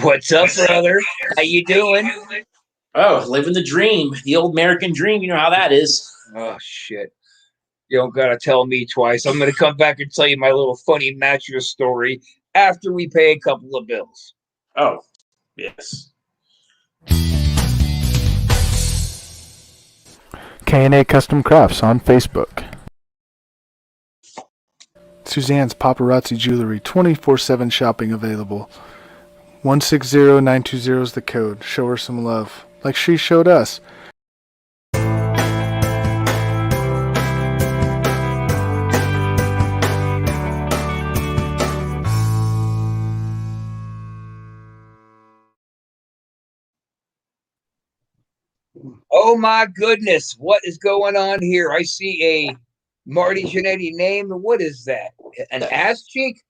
What's up, brother? How you doing? Oh, living the dream, the old American dream. You know how that is. Oh, shit. You don't got to tell me twice. I'm going to come back and tell you my little funny mattress story after we pay a couple of bills. Oh, yes. K&A Custom Crafts on Facebook. Suzanne's Paparazzi Jewelry, 24/7 shopping available. 160920 is the code. Show her some love, like she showed us. Oh, my goodness. What is going on here? I see a Marty Jannetty name. What is that? An ass cheek?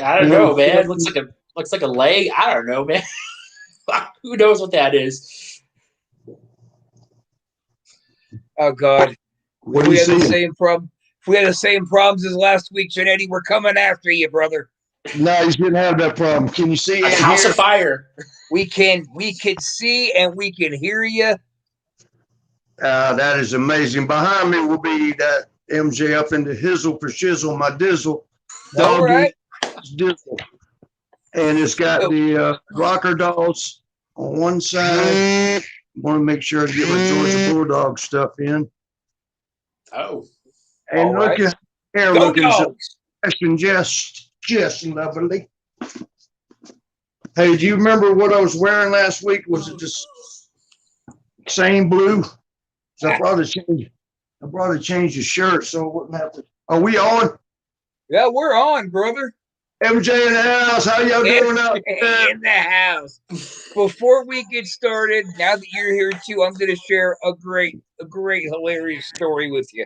I don't know, man. Looks like a leg. I don't know, man. Who knows what that is? Oh, God. What If do we you had the see? same problem. If we had the same problems as last week, Jannetty, we're coming after you, brother. No, you shouldn't have that problem. Can you see A it house here? of fire. We can see and we can hear you. That is amazing. Behind me will be that MJ up in the hizzle for shizzle, my dizzle. All right. Dizzle. And it's got the rocker dolls on one side. Want to make sure I get my Georgia Bulldog stuff in. Oh. And All look right. at hair Go looking so Dogs. fresh and just lovely. Hey, do you remember what I was wearing last week? Was it just same blue? So I brought to change the shirt so it wouldn't have to. Are we on? Yeah, we're on, brother. MJ in the house. How y'all doing out there? In the house. Before we get started, now that you're here too, I'm going to share a great, hilarious story with you.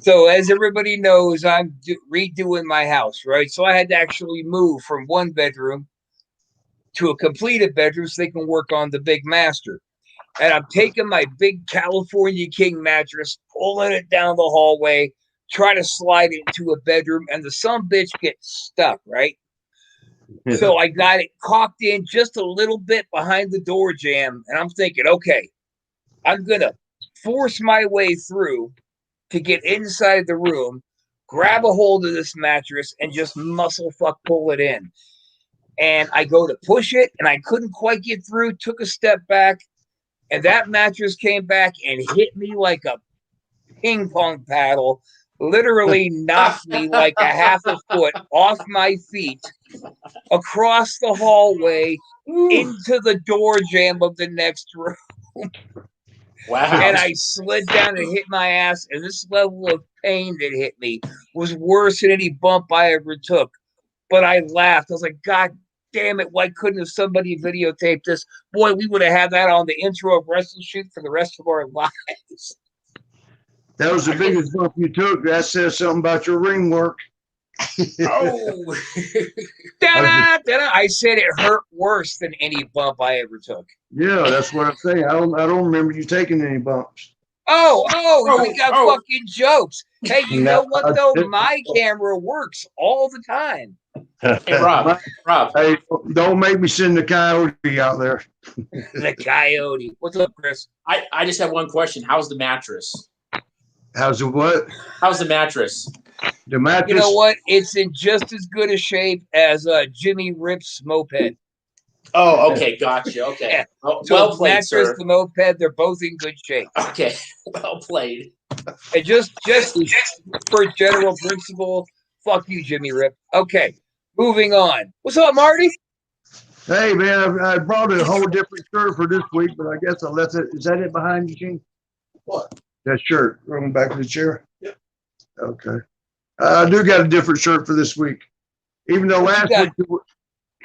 So, as everybody knows, I'm redoing my house, right? So I had to actually move from one bedroom to a completed bedroom so they can work on the big master. And I'm taking my big California King mattress, pulling it down the hallway, trying to slide it into a bedroom, and the sumbitch gets stuck, right? So I got it cocked in just a little bit behind the door jamb, and I'm thinking, okay, I'm going to force my way through to get inside the room, grab a hold of this mattress, and just muscle fuck pull it in. And I go to push it, and I couldn't quite get through, took a step back, and that mattress came back and hit me like a ping pong paddle, literally knocked me like a half a foot off my feet, across the hallway, into the door jamb of the next room. Wow. And I slid down and hit my ass, and this level of pain that hit me was worse than any bump I ever took. But I laughed. I was like, God damn it, why couldn't have somebody videotaped this? Boy, we would have had that on the intro of Wrestleshoot for the rest of our lives. That was the biggest bump you took. That says something about your ring work. Oh. Da-da. I said it hurt worse than any bump I ever took. Yeah, that's what I'm saying. I don't remember you taking any bumps. We got fucking jokes. Hey, you know what though? No. My camera works all the time. Hey, Rob. Hey, don't make me send the coyote out there. The coyote. What's up, Chris? I just have one question. How's the mattress? How's the what? How's the mattress? The mattress? You know what? It's in just as good a shape as Jimmy Rip's moped. Oh, okay. Gotcha. Okay. Yeah. Well So played, mattress, sir. the moped, they're both in good shape. Okay. Well played. And just for general principle, fuck you, Jimmy Rip. Okay, moving on. What's up, Marty? Hey, man, I brought a whole different shirt for this week, but I guess I left it. Is that it behind you, Gene? What? That shirt. Going back to the chair? Yep. Okay. I do got a different shirt for this week. Even though last week...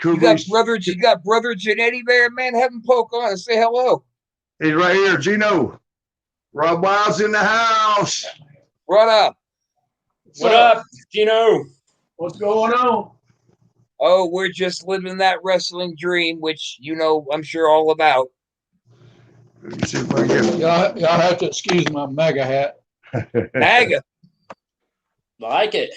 You got brother Jannetty there, man. Have him poke on and say hello. He's right here, Gino. Rob Wild's in the house. What up? What up, Gino? What's going on? Oh, we're just living that wrestling dream, which you know I'm sure all about. Let me see if I can get Y'all have to excuse my MAGA hat. MAGA. Like it.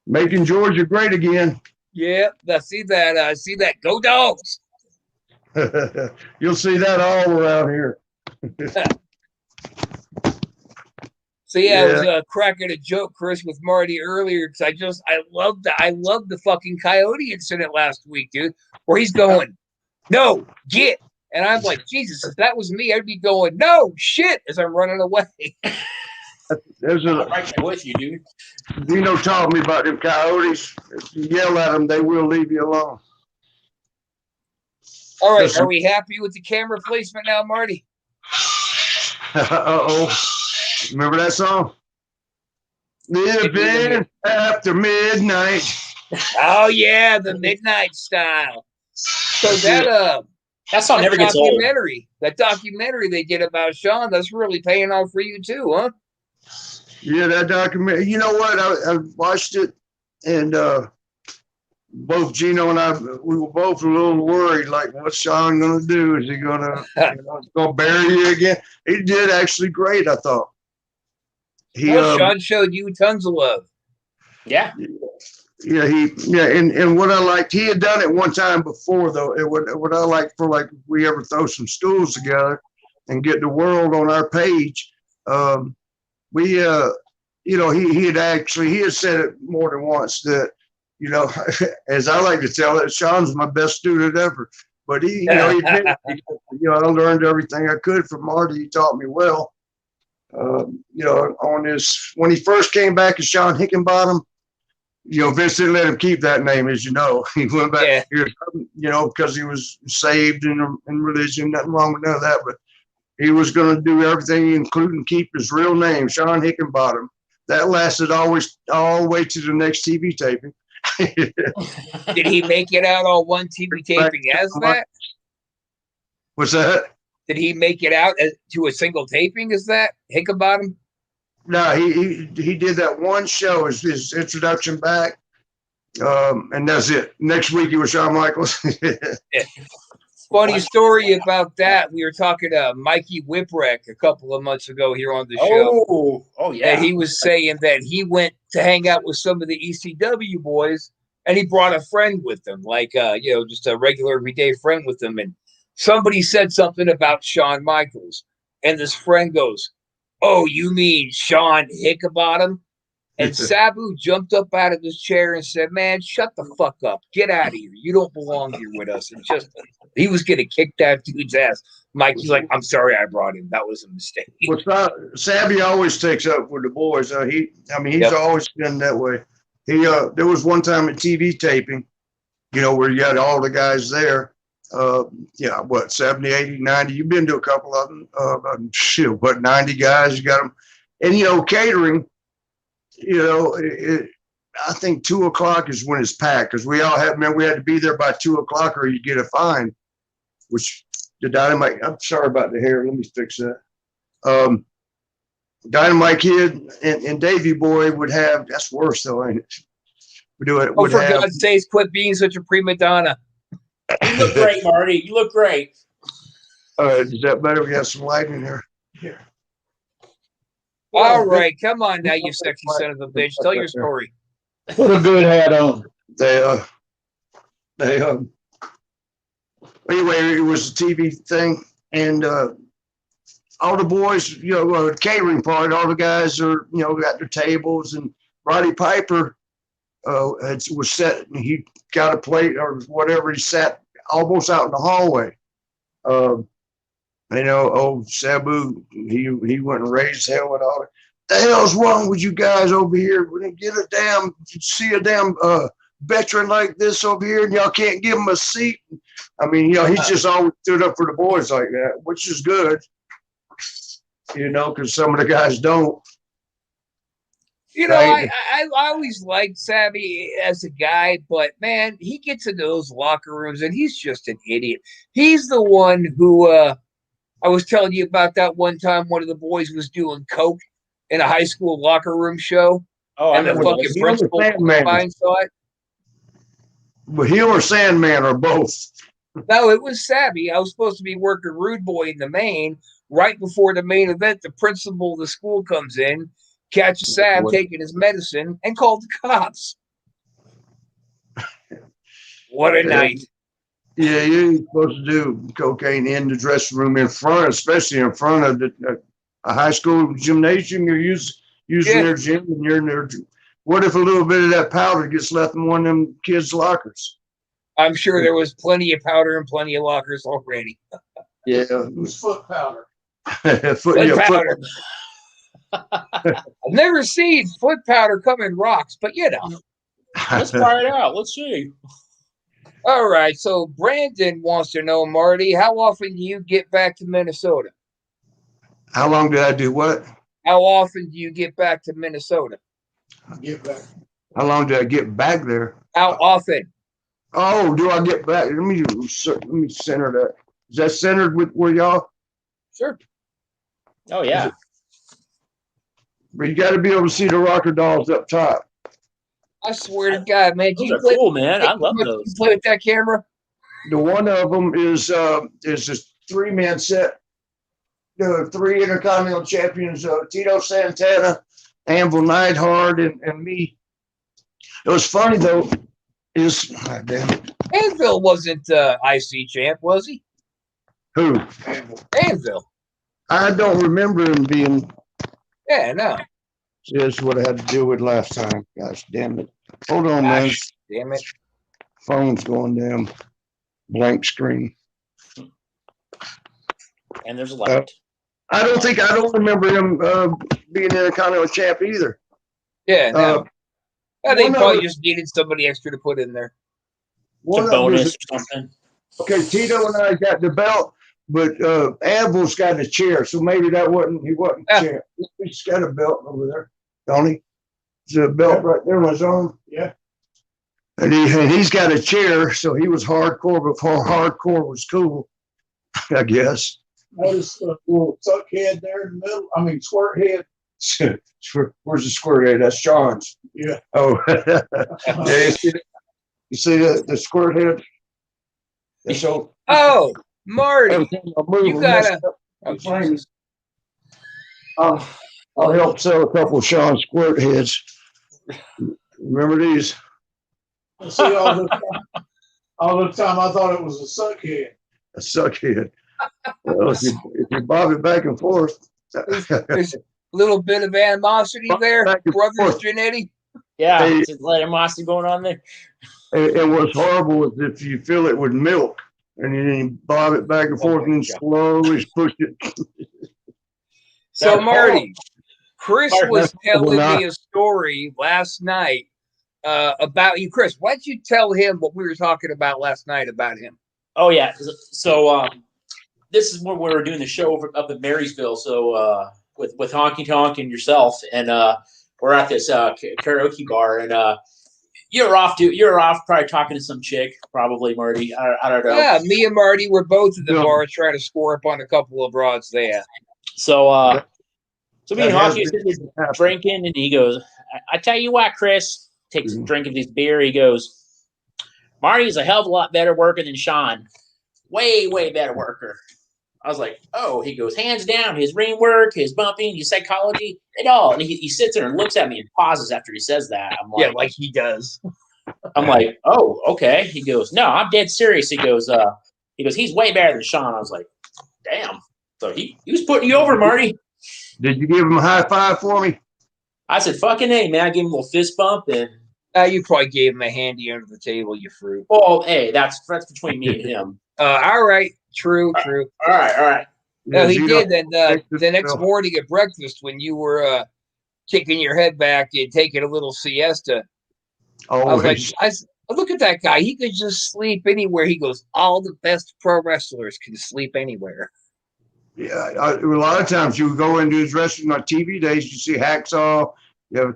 Making Georgia great again. Yeah, I see that. Go Dogs. You'll see that all around here. So yeah, I was cracking a joke, Chris, with Marty earlier because I love the fucking coyote incident last week, dude, where he's going, no, get. And I'm like, Jesus, if that was me, I'd be going, no, shit, as I'm running away. There's I'm right there with you, dude. Dino taught me about them coyotes. If you yell at them, they will leave you alone. All right, are we happy with the camera placement now, Marty? Uh-oh. Remember that song? Living after midnight. Oh, yeah, the Midnight Style. So that song never gets old. That documentary they did about Sean, that's really paying off for you too, huh? Yeah, that documentary. You know what? I watched it, and both Gino and I, we were both a little worried. Like, what's Sean going to do? Is he going to bury you again? He did actually great, I thought. Sean showed you tons of love. Yeah. Yeah, and what I liked, he had done it one time before though. What I liked for, like, if we ever throw some stools together and get the world on our page, he had said it more than once that, as I like to tell it, Sean's my best student ever. But he I learned everything I could from Marty. He taught me well. When he first came back as Sean Hickenbottom, Vince didn't let him keep that name, as you know. He went back here, because he was saved in religion. Nothing wrong with none of that, but he was going to do everything, including keep his real name, Sean Hickenbottom. That lasted all the way to the next TV taping. Did he make it out on one TV taping as that? What's that? Did he make it out to a single taping as that, Hickenbottom? No, he did that one show, his introduction back, and that's it. Next week, he was Shawn Michaels. Funny story about that. We were talking to Mikey Whipwreck a couple of months ago here on the show. Oh, yeah. And he was saying that he went to hang out with some of the ECW boys, and he brought a friend with him, like, just a regular everyday friend with him. And somebody said something about Shawn Michaels, and this friend goes, "Oh, you mean Sean Hickenbottom?" And Sabu jumped up out of his chair and said, "Man, shut the fuck up. Get out of here. You don't belong here with us." And he was going to kick that dude's ass. Mikey's like, "I'm sorry I brought him. That was a mistake." Well, Sabby always takes up with the boys. He's always been that way. There was one time at TV taping, where you had all the guys there. 70, 80, 90. You've been to a couple of them. 90 guys, you got them. And, catering, I think 2:00 is when it's packed, because we had to be there by 2:00 or you get a fine, which the Dynamite, I'm sorry about the hair. Let me fix that. Dynamite Kid and Davey Boy would have, that's worse though, ain't it? For God's sakes, quit being such a prima donna. You look great, Marty. You look great. Is that better? We got some light in here. Here. All right, come on now, you sexy son of a bitch. Tell your story. Put a good hat on. Anyway, it was a TV thing, and all the boys, catering part, all the guys are, got their tables, and Roddy Piper was set, and he got a plate or whatever. He sat almost out in the hallway. Sabu, he went and raised hell with all that. The hell's wrong with you guys over here? We didn't see a damn veteran like this over here, and y'all can't give him a seat. He's just always stood up for the boys like that, which is good, because some of the guys don't. I always liked Sammy as a guy, but man, he gets into those locker rooms and he's just an idiot. He's the one who I was telling you about that one time one of the boys was doing coke in a high school locker room show. Oh, and the fucking principal saw it. But he or Sandman or both. No, it was Savvy. I was supposed to be working Rude Boy in the main. Right before the main event, the principal of the school comes in, catches Sam taking his medicine, and called the cops. What a night. Yeah, you're supposed to do cocaine in the dressing room in front, especially in front of a high school gymnasium. You're using their gym, and you're in there. What if a little bit of that powder gets left in one of them kids' lockers? I'm sure there was plenty of powder and plenty of lockers already. Yeah, It was foot powder. Foot powder. I've never seen foot powder come in rocks, but Let's try it out. Let's see. All right. So Brandon wants to know, Marty, how often do you get back to Minnesota? How long did I do what? How often do you get back to Minnesota? Get back. How long did I get back there? How often? Oh, do I get back? Let me center that. Is that centered with where y'all? Sure. Oh yeah. But you got to be able to see the rocker dolls up top. I swear to God, man. Those are cool, man. I love those. You play with that camera? The one of them is a 3-man set. The 3 Intercontinental Champions, Tito Santana, Anvil Neidhart, and me. It was funny though. Damn it. Anvil wasn't IC champ, was he? Who? Anvil. I don't remember him being. Yeah, no. That's what I had to deal with last time. Gosh damn it. Hold on, man. Damn it. Phone's going down. Blank screen. And there's a light. I don't remember him being Intercontinental champ either. Yeah, no. I think one probably of- just needed somebody extra to put in there. One It's of a them bonus was- or something. Okay, Tito and I got the belt, but Anvil's got a chair, so maybe he wasn't Yeah. champ. He's got a belt over there, don't he? There's a belt right there on his arm. Yeah. And he's got a chair, so he was hardcore before hardcore was cool, I guess. Notice the little tuck head there in the middle. I mean, squirt head. Where's the square head? That's Sean's. Yeah. Oh, yeah, you see the squirt head? So Oh, Marty. everything I move, You I gotta- mess up. Oh, Jesus. I'll help sell a couple of Sean squirt heads. Remember these? See, all the time I thought it was a suck head. A suck head. Well, if you bob it back and forth. There's a little bit of animosity there, Back and Brothers forth. Janetti. Yeah, Hey. it's a lot of animosity going on there. And what's horrible is if you fill it with milk and you bob it back and forth and then slowly push it. So, That's Marty, Chris was telling Well, me a story last night about you. Chris, why don't you tell him what we were talking about last night about him? Oh yeah. So this is where we were doing the show up in Marysville. So with Honky Tonk and yourself, and we're at this karaoke bar, and you're off probably talking to some chick, probably Marty. I don't know. Yeah, me and Marty were both at the Yeah. bar trying to score up on a couple of broads there. So me and That has Honky was been sitting there drinking, and he goes, I tell you what, Chris, takes a drink of this beer. He goes, Marty's a hell of a lot better worker than Sean. Way better worker. I was like, oh, he goes, hands down, his ring work, his bumping, his psychology, it all. And he sits there and looks at me and pauses after he says that. I'm like, Yeah, like he does. I'm like, oh, okay. He goes, no, I'm dead serious. He goes, he's way better than Sean. I was like, damn. So he was putting you over, Marty. Did you give him a high five for me? I said, fucking A, man. I gave him a little fist bump, and You probably gave him a handy under the table, you fruit. oh, hey, that's between me and him. All right. True. All right. No, Yes, he you did. don't- Then the next morning at breakfast, when you were kicking your head back and taking a little siesta, I was like, Always. look at that guy. He could just sleep anywhere. He goes, all the best pro wrestlers can sleep anywhere. Yeah, a lot of times you go into his wrestling on TV days, you see Hacksaw. Yeah,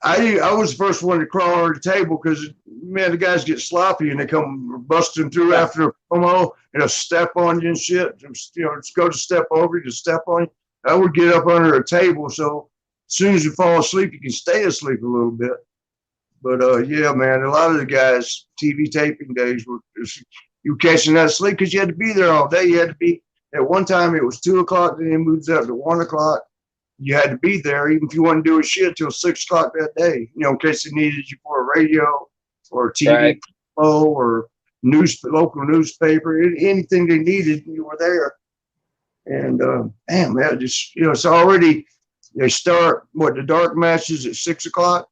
I was the first one to crawl under the table because, man, the guys get sloppy and they come busting through after a promo and they'll step on you and shit. Just go to step over you, to step on you. I would get up under a table, so as soon as you fall asleep, you can stay asleep a little bit. But, yeah, man, a lot of the guys, TV taping days, you catching that sleep because you had to be there all day. You had to be. At one time, it was 2 o'clock, then it moved up to 1 o'clock. You had to be there, even if you wasn't doing shit, till 6 o'clock that day, in case they needed you for a radio or a TV Right. show or local newspaper, anything they needed, you were there. And man, just it's already they start the dark matches at 6 o'clock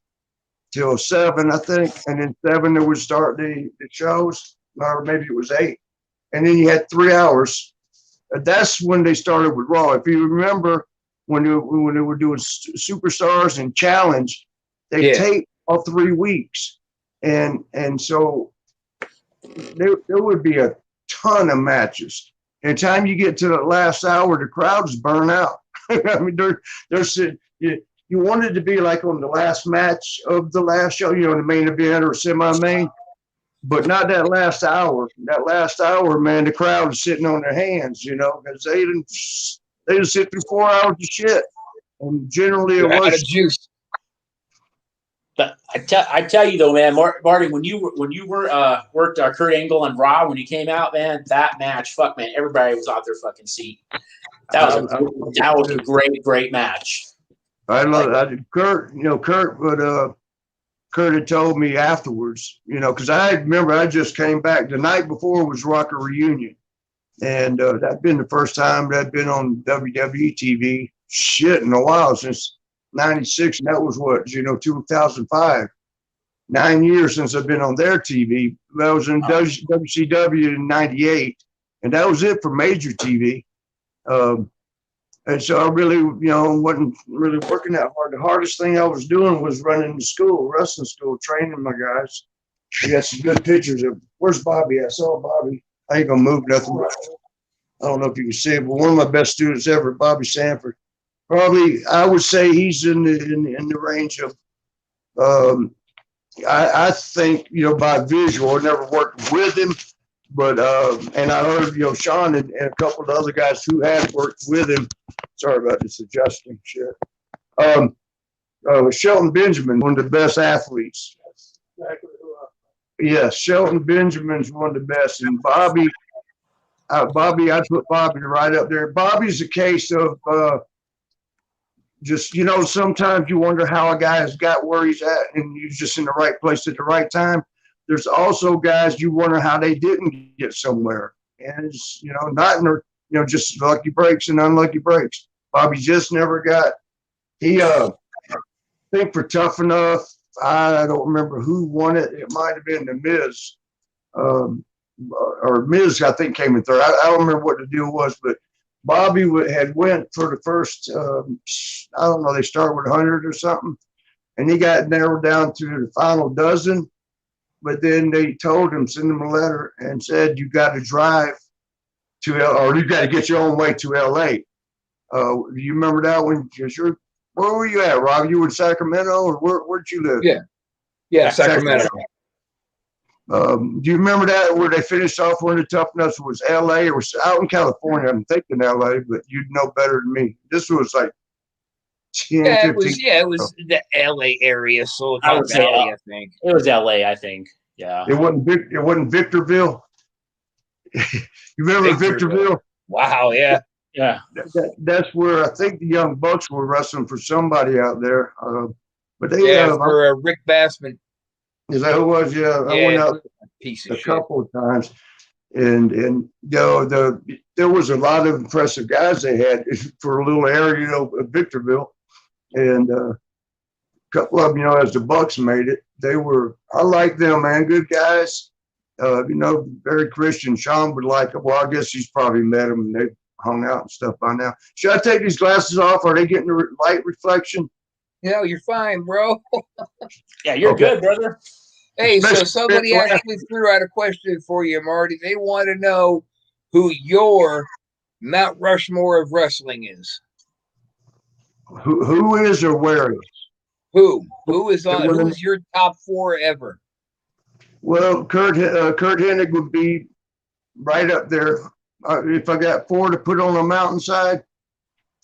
till 7, I think, and then 7 they would start the shows, or maybe it was 8, and then you had 3 hours. That's when they started with Raw. If you remember when they were doing Superstars and Challenge, they taped all 3 weeks, and so there would be a ton of matches. And the time you get to the last hour, the crowds burn out. I mean, you want it to be like on the last match of the last show, the main event or semi-main, but not that last hour. That last hour, man, the crowd is sitting on their hands, because they didn't sit through 4 hours of shit. And generally it was juice. But I tell you though, man, Marty, when you worked Kurt Angle on Raw when he came out, man, that match, fuck, man, everybody was off their fucking seat. That was a great match. I Kurt. Kurt had told me afterwards, because I remember I just came back the night before was Rocker Reunion, and that'd been the first time that'd been on WWE TV shit in a while since '96, and that was 2005. 9 years since I've been on their TV. That was in WCW in '98, and that was it for major TV. And so I really, wasn't really working that hard. The hardest thing I was doing was running the school, wrestling school, training my guys. I got some good pictures of, where's Bobby? I saw Bobby. I ain't gonna move nothing. I don't know if you can see it, but one of my best students ever, Bobby Sanford. Probably, I would say he's in the range of, I think, by visual. I never worked with him, but and I heard, Sean and a couple of the other guys who had worked with him. Sorry about this adjusting shit. Shelton Benjamin, one of the best athletes. Yes, Shelton Benjamin's one of the best, and Bobby, I put Bobby right up there. Bobby's a case of just, sometimes you wonder how a guy has got where he's at and he's just in the right place at the right time. There's also guys you wonder how they didn't get somewhere. And it's, not in their, just lucky breaks and unlucky breaks. Bobby just never got, I think for Tough Enough, I don't remember who won it. It might have been the Miz. Or Miz, I think, came in third. I don't remember what the deal was, but Bobby had went for the first, I don't know, they started with 100 or something, and he got narrowed down to the final dozen. But then they told him, send him a letter and said, you got to drive to or you got to get your own way to LA. You remember that one? Where were you at, Rob? You were in Sacramento, or where'd you live? Yeah, Sacramento. Do you remember that where they finished off one of the Tough Nuts was LA or was out in California? I'm thinking LA, but you'd know better than me. This was like 10, 15. It was the LA area, so I would say Valley, I think. It was LA, I think. Yeah. It wasn't Victorville. You remember Victorville? Wow, yeah. Yeah. That's where I think the Young Bucks were wrestling for somebody out there. But they for Rick Bassman. Is that who it was? Yeah, I went out a couple of times, and there was a lot of impressive guys they had for a little area, of Victorville, and a couple of them, as the Bucks made it, I like them, man, good guys. Very Christian. Sean would like them. Well, I guess he's probably met them and they've hung out and stuff by now. Should I take these glasses off? Are they getting the light reflection? You're fine, bro. Yeah, you're good, brother. Hey, so somebody actually threw out a question for you, Marty. They want to know who your Mount Rushmore of wrestling is. Who is or where is? Who is your top 4 ever? Well, Kurt Hennig would be right up there. If I got 4 to put on a mountainside,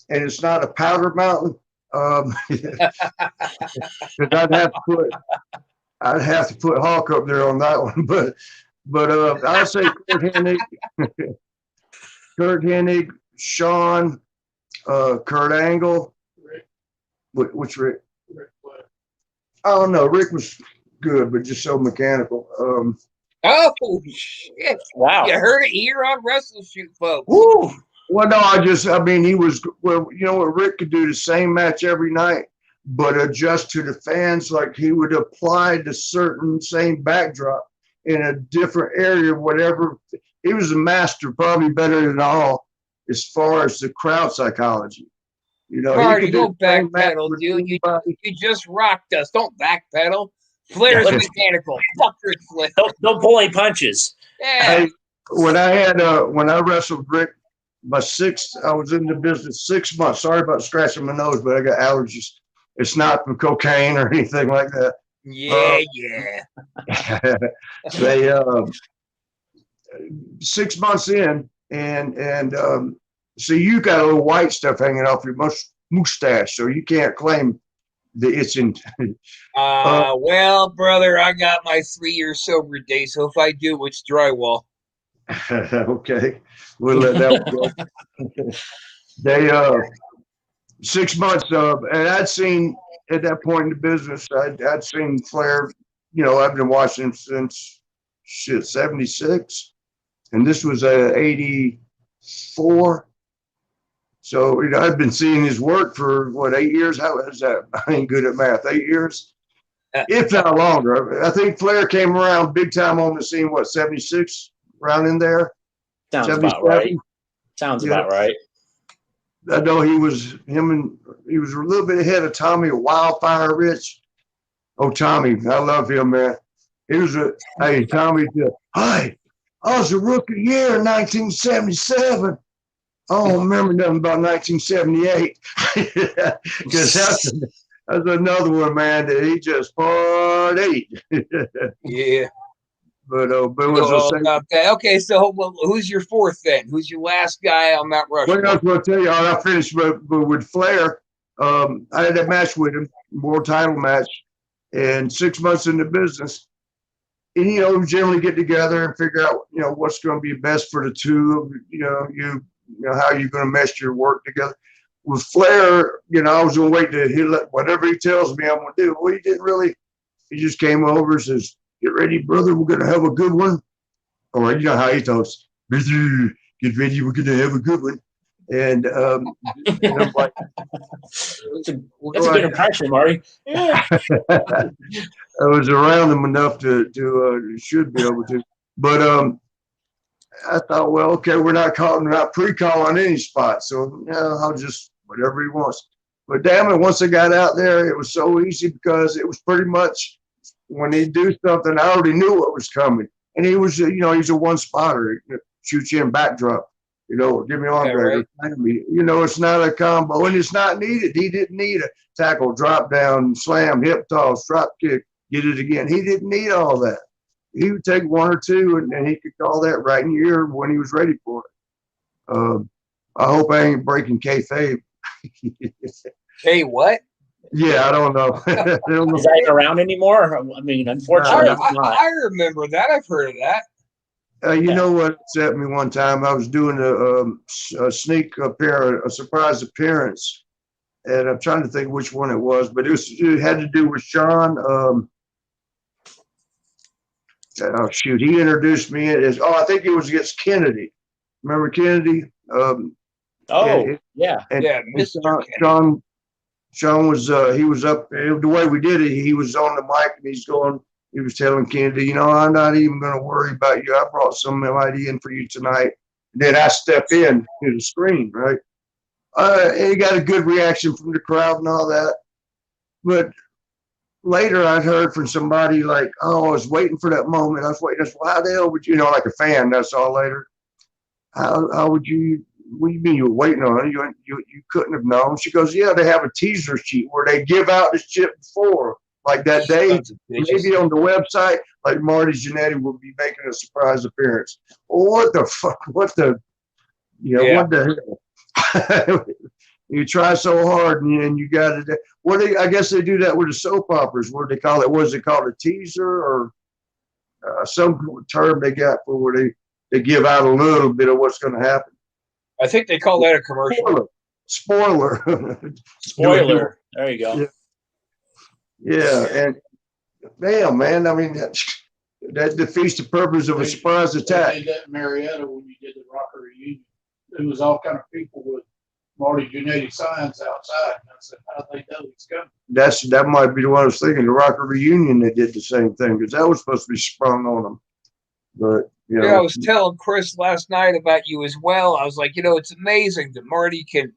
and it's not a powder mountain, because I'd have to put Hawk up there on that one. But I'd say Kurt Hennig, Sean, Kurt Angle. Which Rick? I don't know. Rick was good, but just so mechanical. Oh shit! Wow. You heard it here on Wrestleshoot, folks. Woo. Well, no, I mean, he was, well, you know what, Rick could do the same match every night, but adjust to the fans. Like he would apply the certain same backdrop in a different area, whatever. He was a master, probably better than all, as far as the crowd psychology. You know, Marty, he could do don't the same match backpedal, with dude. anybody. You just rocked us. Don't backpedal. Flair's Yeah. mechanical. Fuck Ric Flair. Don't pull any punches. Yeah. Hey, when I wrestled Rick, I was in the business 6 months. Sorry about scratching my nose, but I got allergies. It's not from cocaine or anything like that. Yeah, yeah. They 6 months in, and so you got a little white stuff hanging off your mustache, so you can't claim that it's in. Well, brother, I got my 3-year sober day, so if I do, it's drywall. Okay, we'll let that go. They 6 months and I'd seen at that point in the business, I'd seen Flair. You know, I've been watching him since 76, and this was 84. So, you know, I've been seeing his work for what, 8 years? How is that? I ain't good at math. 8 years, if not longer. I think Flair came around big time on the scene. What, 76? Around in there. Sounds about right. Sounds Yeah. about right. I know he was a little bit ahead of Tommy Wildfire Rich. Oh, Tommy, I love him, man. Hey, Tommy, hi, I was a rookie year in 1977. I don't remember nothing about 1978. Because that's another one, man, that he just partied. Yeah. But it was about that. Okay, so who's your fourth then? Who's your last guy on Mount Rushmore? Well, I was going to tell you, I finished with Flair. I had that match with him, world title match, and 6 months in the business. And, you know, we generally get together and figure out, you know, what's going to be best for the two. You know how you're going to mesh your work together. With Flair, you know, I was going to wait to whatever he tells me I'm going to do. Well, he didn't really. He just came over and says, "Get ready, brother. We're going to have a good one." Or you know how he talks, "Brother, get ready. We're going to have a good one." And I'm like, that's a good impression, Marty. Yeah. I was around him enough to should be able to. But I thought, well, okay, we're not pre-calling any spot, so I'll just whatever he wants. But damn it, once I got out there, it was so easy because it was pretty much when he'd do something, I already knew what was coming. And he was, you know, he's a one spotter, shoot you in backdrop, you know, give me arm drag. Right. You know, it's not a combo and it's not needed. He didn't need a tackle, drop down, slam, hip toss, drop kick, get it again. He didn't need all that. He would take one or two and he could call that right in your ear when he was ready for it. I hope I ain't breaking kayfabe. Hey, what? Yeah, I don't know. Is that around anymore? I mean, unfortunately, I remember that. I've heard of that. You know what upset me one time? I was doing a surprise appearance, and I'm trying to think which one it was, but it had to do with Sean. Oh shoot, he introduced me as I think it was against Kennedy. Remember Kennedy? Yeah, Mr. Sean was he was up the way we did it. He was on the mic and he was telling Kennedy, you know, I'm not even going to worry about you. I brought somebody in for you tonight. And then I stepped in to the screen, right? And he got a good reaction from the crowd and all that. But later I heard from somebody like, oh, I was waiting for that moment. I was waiting. I said, well, how the hell would you know, like a fan, that's all later. How would you, what do you mean you were waiting on it? You couldn't have known. She goes, yeah, they have a teaser sheet where they give out the shit before. Like that day, maybe on the website, like Marty Jannetty will be making a surprise appearance. Well, what the fuck? What the hell? You try so hard and you got it. I guess they do that with the soap operas. What do they call it? What is it called? A teaser or some term they got for where they give out a little bit of what's going to happen. I think they call that a commercial. Spoiler. There you go. Yeah, and damn, man. I mean, that defeats the purpose of a surprise attack. They did that in Marietta when you did the Rocker reunion. It was all kind of people with Marty Jannetty signs outside. And I said, how do they know he's coming? That might be the one I was thinking. The Rocker reunion, they did the same thing because that was supposed to be sprung on them. But I was telling Chris last night about you as well. I was like, it's amazing that Marty can,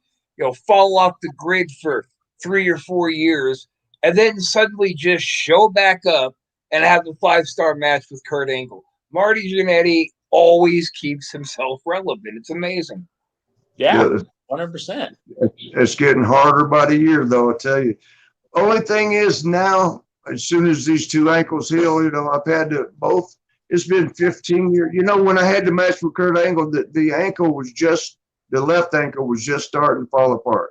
fall off the grid for 3 or 4 years and then suddenly just show back up and have a 5-star match with Kurt Angle. Marty Jannetty always keeps himself relevant. It's amazing. Yeah, 100%. It's getting harder by the year, though, I tell you. Only thing is now, as soon as these 2 ankles heal, I've had both. It's been 15 years. When I had the match with Kurt Angle, the ankle was the left ankle was just starting to fall apart.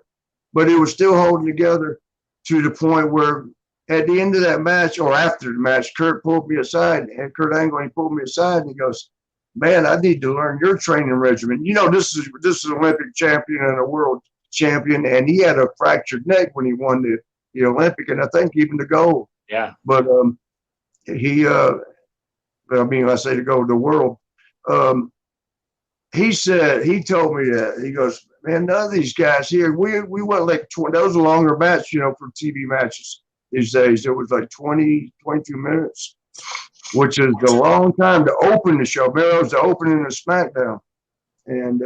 But it was still holding together to the point where at the end of that match or after the match, Kurt pulled me aside, and Kurt Angle, he pulled me aside and he goes, man, I need to learn your training regimen. This is an Olympic champion and a world champion, and he had a fractured neck when he won the Olympic, and I think even the gold. Yeah. But I say to go to the world. He told me that. He goes, man, none of these guys here, we went like 20, that was a longer match, for TV matches these days. It was like 20, 22 minutes, which is a long time to open the show. Man, it was the opening of SmackDown. And,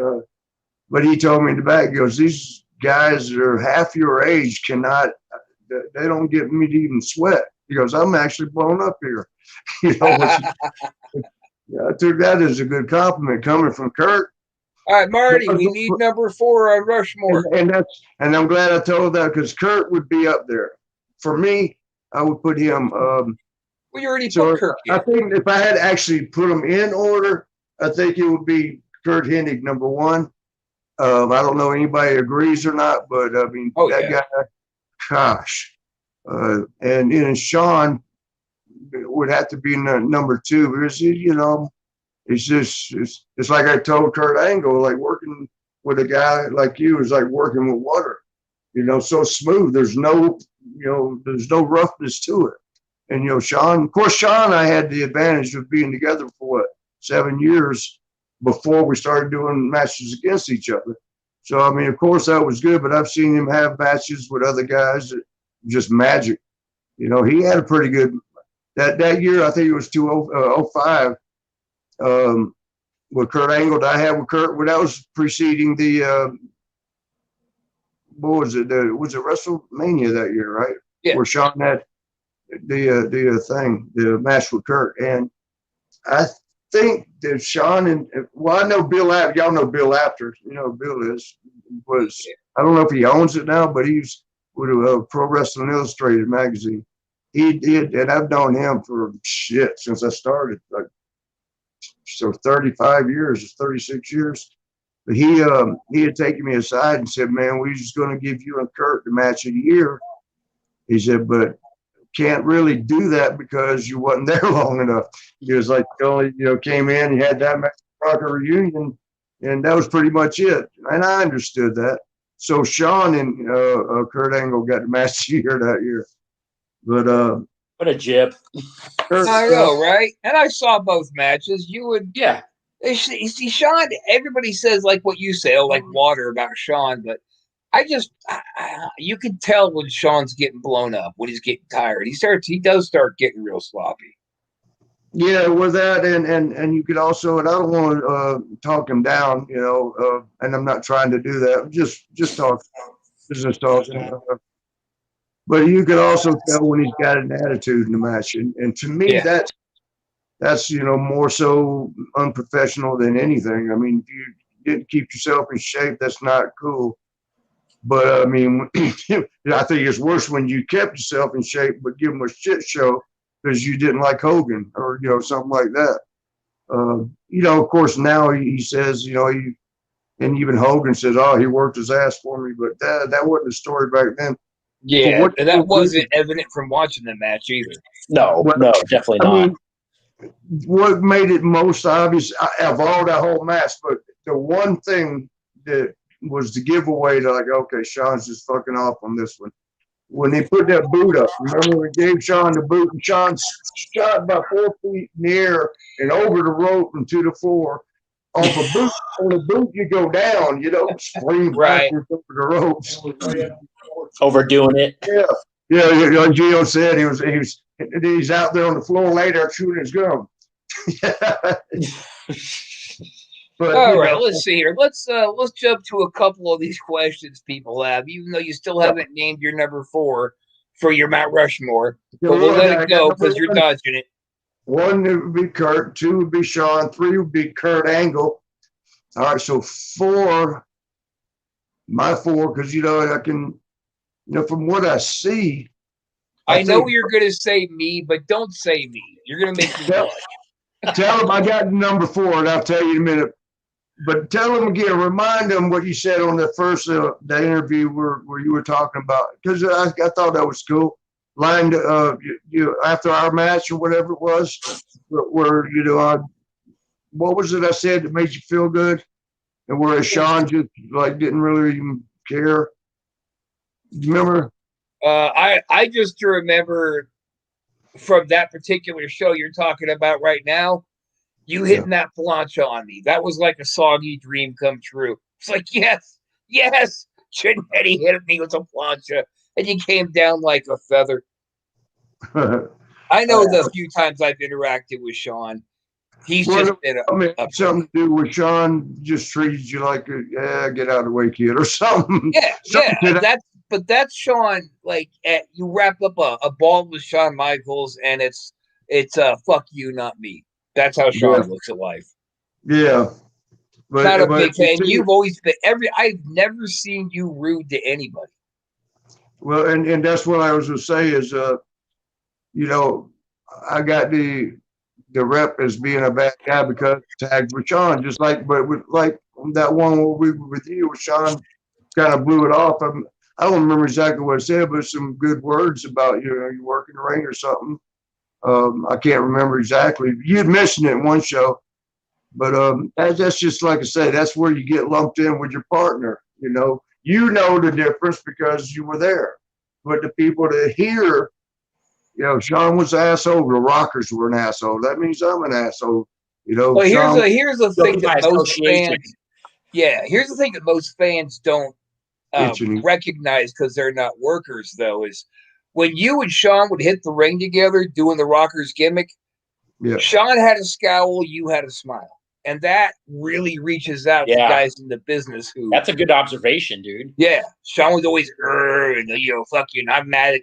but he told me in the back, he goes, these guys that are half your age they don't get me to even sweat. He goes, I'm actually blown up here. I took that as a good compliment coming from Kurt. All right, Marty, we need number 4 on Rushmore. And I'm glad I told that because Kurt would be up there. For me, I would put him. You already put Kurt in. I think if I had actually put them in order, I think it would be Kurt Hennig, number 1. I don't know if anybody agrees or not, but I mean, guy, gosh. And Sean would have to be number 2 because, it's like I told Kurt Angle, like working with a guy like you is like working with water, so smooth. There's no roughness to it. And, Sean, I had the advantage of being together for 7 years before we started doing matches against each other. So, I mean, of course that was good, but I've seen him have matches with other guys that just magic. He had a pretty good, that year, I think it was 2005, with Kurt Angle that I had with Kurt, that was preceding the, what was it? Was it WrestleMania that year, right? Yeah. Where Sean had the match with Kurt. And I think that Sean I know Bill Apter, y'all know Bill Apter, Bill I don't know if he owns it now, but he's with Pro Wrestling Illustrated magazine. He did, and I've known him for since I started, like, so 35 years, 36 years. But he had taken me aside and said, man, we're just going to give you and Kurt the match of the year. He said, but can't really do that because you wasn't there long enough. He was like, you only, came in, you had that match, Rocker reunion, and that was pretty much it. And I understood that. So Sean and Kurt Angle got the match of the year that year. But what a jib. I know, right? And I saw both matches. You would, yeah. You see, Sean, everybody says like what you say, like water about Sean, but you can tell when Sean's getting blown up, when he's getting tired. He does start getting real sloppy. Yeah, with that, and you could also, and I don't want to talk him down, and I'm not trying to do that. Just talk, business talk. But you could also tell when he's got an attitude in the match, and to me, that's more so unprofessional than anything. I mean, if you didn't keep yourself in shape, that's not cool. But I mean, I think it's worse when you kept yourself in shape but give him a shit show because you didn't like Hogan or something like that. Of course now he says and even Hogan says, oh, he worked his ass for me, but that wasn't the story back then. Yeah, and that wasn't evident from watching the match either. No, definitely not. I mean, what made it most obvious of all that whole match, but the one thing that was the giveaway to like, okay, Sean's just fucking off on this one, when they put that boot up. Remember we gave Sean the boot, and Sean shot about 4 feet in the air and over the rope and to the floor. Off a boot, on a boot you go down, you don't spring Right. backwards over the ropes. Overdoing it. Yeah, Gio said he's out there on the floor later shooting his gun. But All right, let's see here. Let's jump to a couple of these questions people have, even though you still haven't named your number 4 for your Mount Rushmore. But we'll let it go because you're dodging it. 1 would be Kurt, 2 would be Sean, 3 would be Kurt Angle. All right, so 4, my 4, because I can, from what I see. I know you're going to say me, but don't say me. You're going to make me blush. Tell them I got number 4, and I'll tell you in a minute. But tell them again, remind them what you said on the first the interview where you were talking about, because I thought that was cool. Lined you after our match or whatever it was, where what was it I said that made you feel good, and where Sean just didn't really even care. Remember? I just remember from that particular show you're talking about right now, you hitting that plancha on me. That was like a soggy dream come true. It's like, yes, Janetti hit me with a plancha, and you came down like a feather. I know the few times I've interacted with Sean, he's just been something to do with Sean just treated you like get out of the way, kid, or something. Yeah. That's Sean. You wrap up a ball with Shawn Michaels, and it's fuck you, not me. That's how Sean looks at life. Yeah. But, not a big fan. You've always been I've never seen you rude to anybody. Well, and that's what I was going to say is, I got the rep as being a bad guy because tagged with Sean, just but with that one where we were with you, Sean kind of blew it off. I don't remember exactly what it said, but some good words about you work in the ring or something. I can't remember exactly. You had mentioned it in one show, but that's just like I say, that's where you get lumped in with your partner. You know the difference because you were there. But the people that hear, Sean was an asshole. The Rockers were an asshole. That means I'm an asshole. Well, here's the thing that most fans. Yeah, here's the thing that most fans don't recognize because they're not workers. Though is when you and Sean would hit the ring together doing the Rockers gimmick. Yeah. Sean had a scowl, you had a smile. And that really reaches out to guys in the business who. That's a good observation, dude. Yeah. Sean was always, fuck you, and I'm mad at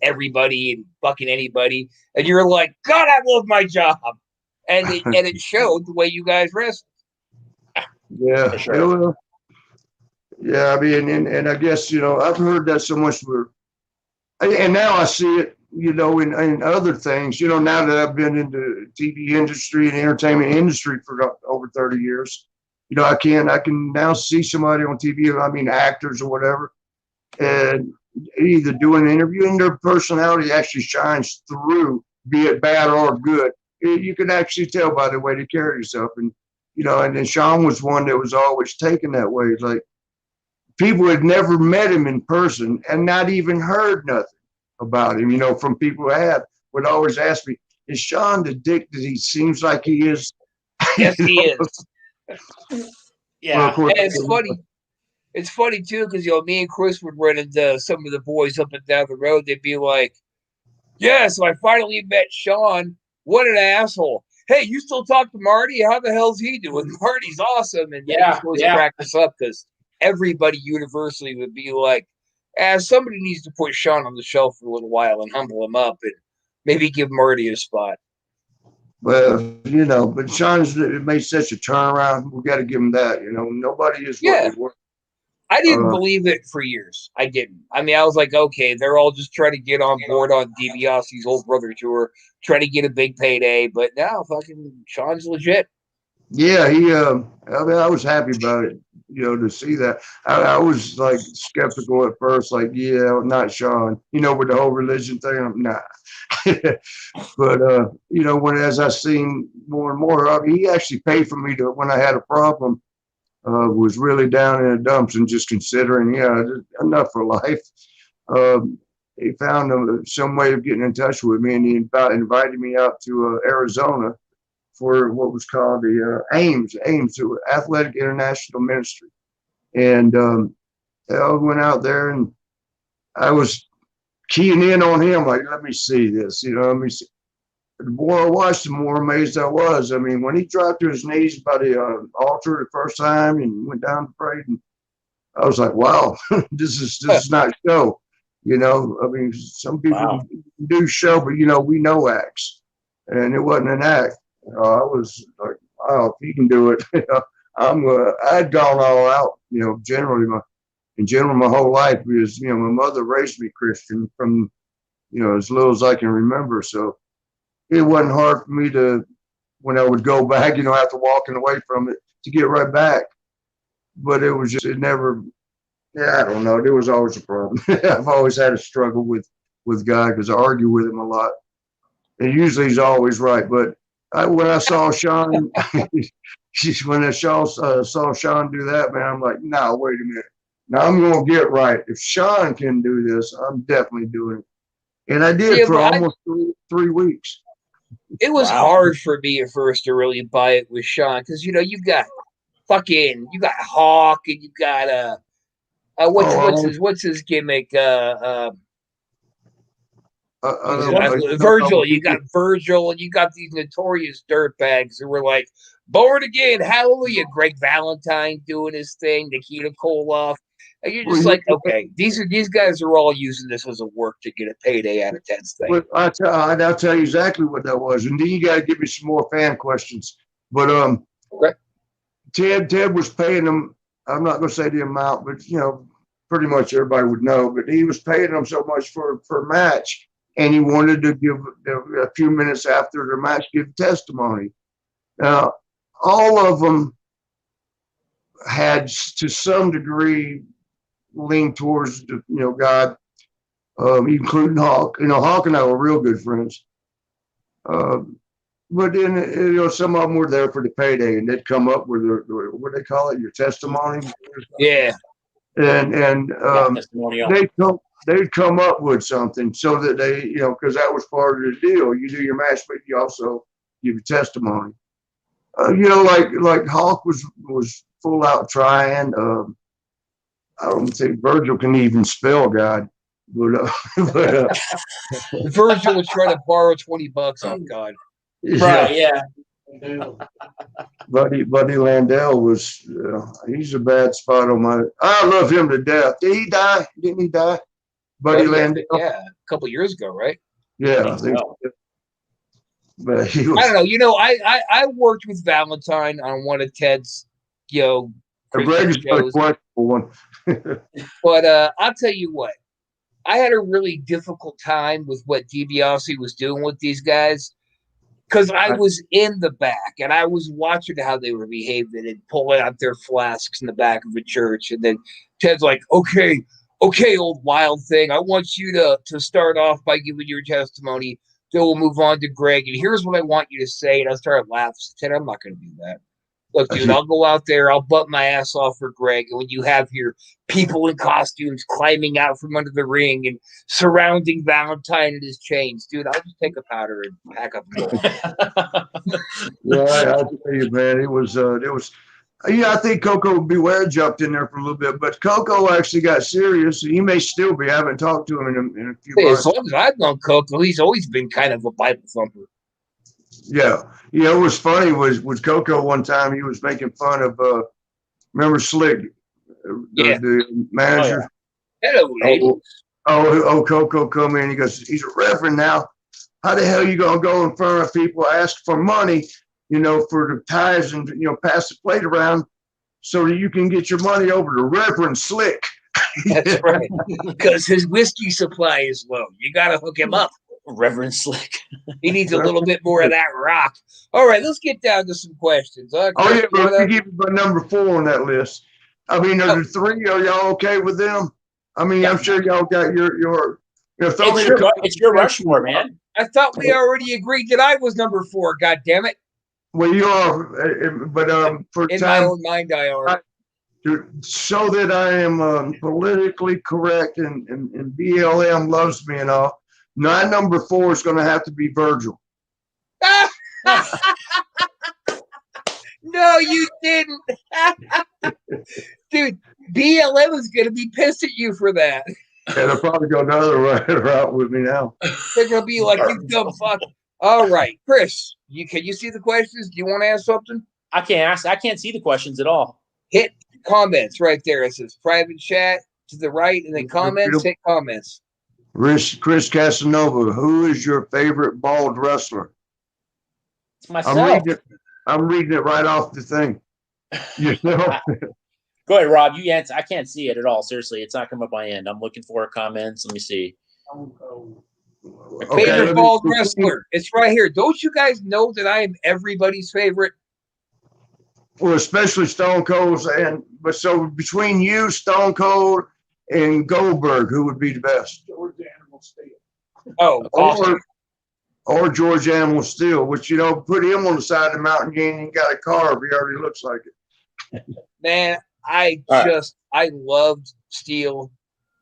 everybody and fucking anybody. And you're like, God, I love my job. And it showed the way you guys wrestled. Yeah. For sure. Yeah, I mean, and I guess, I've heard that so much and now I see it, in other things, now that I've been in the TV industry and entertainment industry for over 30 years, I can now see somebody on TV, actors or whatever, and either do an interview and their personality actually shines through, be it bad or good. You can actually tell by the way they carry yourself. And, and then Sean was one that was always taken that way. It's like people had never met him in person and not even heard nothing about him, from people who have, would always ask me, is Sean the dick that he seems like he is? Yes, he is. Yeah. Well, and it's funny. It's funny, too, because, me and Chris would run into some of the boys up and down the road. They'd be like, yeah, so I finally met Sean. What an asshole. Hey, you still talk to Marty? How the hell's he doing? Marty's awesome. And always crack us up because everybody universally would be like, somebody needs to put Sean on the shelf for a little while and humble him up and maybe give Marty a spot. Well, but Sean's made such a turnaround. We got to give him that. Nobody is what they were. I didn't believe it for years. I didn't. I was like, okay, they're all just trying to get on board on DiBiase's old brother tour, trying to get a big payday. But now, fucking Sean's legit. Yeah, he. I was happy about it. To see that. I was like skeptical at first, like, yeah, not Sean. With the whole religion thing, I'm not. But as I seen more and more, he actually paid for me when I had a problem. Was really down in the dumps and just considering, enough for life. he found some way of getting in touch with me, and he invited me out to Arizona for what was called the AIMS, Athletic International Ministry. And I went out there, and I was keying in on him, like, let me see this, let me see. The more I watched, the more amazed I was. I mean, when he dropped to his knees by the altar the first time and went down to pray, and I was like, wow, this is not show. I mean, some people do show, but we know acts, and it wasn't an act. I was like, wow, if he can do it, I'd gone all out. Generally my whole life, because my mother raised me Christian from as little as I can remember. So it wasn't hard for me to, when I would go back, after walking away from it, to get right back. But it was just, it never. Yeah, I don't know. There was always a problem. I've always had a struggle with God because I argue with him a lot, and usually he's always right. But when I saw Sean, when I saw Sean do that, man, I'm like, no, wait a minute. Now I'm gonna get right. If Sean can do this, I'm definitely doing it. And I did for almost 3 weeks. It was hard for me at first to really buy it with Sean because you got Hawk, and you got what's his gimmick? Virgil. You got Virgil, and you got these notorious dirtbags who were like, born again, hallelujah. Greg Valentine doing his thing, Nikita Koloff. And you're just like, okay, these guys are all using this as a work to get a payday out of Ted's thing. But I'll tell you exactly what that was, and then you got to give me some more fan questions. But okay. Ted was paying them. I'm not going to say the amount, but pretty much everybody would know. But he was paying them so much for a match, and he wanted to give a few minutes after the match give testimony. Now, all of them had to some degree lean towards God, including Hawk. Hawk and I were real good friends. But then some of them were there for the payday, and they'd come up with what they call it, your testimony. Yeah. And they'd come up with something so that they, because that was part of the deal. You do your match, but you also give your testimony. Like Hawk was full out trying. I don't think Virgil can even spell God, but Virgil was trying to borrow $20 off God. Right? Yeah. Buddy Landell was. He's a bad spot on my. I love him to death. Did he die? Didn't he die? Buddy Landell. Yeah, a couple years ago, right? Yeah. But he was. I don't know. I worked with Valentine on one of Ted's, Greg's a questionable one. But I'll tell you what, I had a really difficult time with what DiBiase was doing with these guys because I was in the back and I was watching how they were behaving and pulling out their flasks in the back of a church. And then Ted's like, okay, old wild thing. I want you to start off by giving your testimony. Then we'll move on to Greg. And here's what I want you to say. And I started laughing. Ted, I'm not going to do that. Look, dude, I'll go out there. I'll butt my ass off for Greg. And when you have your people in costumes climbing out from under the ring and surrounding Valentine and his chains, dude, I'll just take a powder and pack up and go. Yeah, I'll tell you, man, it was. I think Coco Beware jumped in there for a little bit, but Coco actually got serious. He may still be. I haven't talked to him in a few months. As long as I've known Coco, he's always been kind of a Bible thumper. Yeah. What was funny was Coco one time, he was making fun of, remember Slick, the manager? Hello, ladies. Coco come in. He goes, he's a reverend now. How the hell you going to go in front of people, ask for money, for the tithes and, pass the plate around so that you can get your money over to Reverend Slick? That's right. Because his whiskey supply is low. You got to hook him up. Reverend Slick. He needs a little bit more of that rock. All right, let's get down to some questions. Bro, you give me my number 4 on that list. I mean, are there 3? Are y'all okay with them? I mean, I'm sure y'all got your it's your Rushmore, man. I thought we already agreed that I was number 4. God damn it. Well, you are, but for in time, my own mind, I are. so that I am politically correct and BLM loves me and all. My number 4 is going to have to be Virgil. No, you didn't. Dude, BLM is going to be pissed at you for that. And they'll probably go another route with me now. They're going to be like, you dumb fuck. All right, Chris, can you see the questions? Do you want to ask something? I can't see the questions at all. Hit comments right there. It says private chat to the right, and then comments. Hit comments. Chris Casanova, who is your favorite bald wrestler? It's myself. I'm reading it right off the thing. You know? Go ahead, Rob. You answer. I can't see it at all. Seriously, it's not coming up my end. I'm looking for comments. Let me see. Favorite bald wrestler. It's right here. Don't you guys know that I am everybody's favorite? Well, especially Stone Cold, but so between you, Stone Cold, and Goldberg, who would be the best? George Animal Steel. Oh, awesome. Or George Animal Steel, which, put him on the side of the mountain, he ain't got a carve. He already looks like it. Man, I loved Steel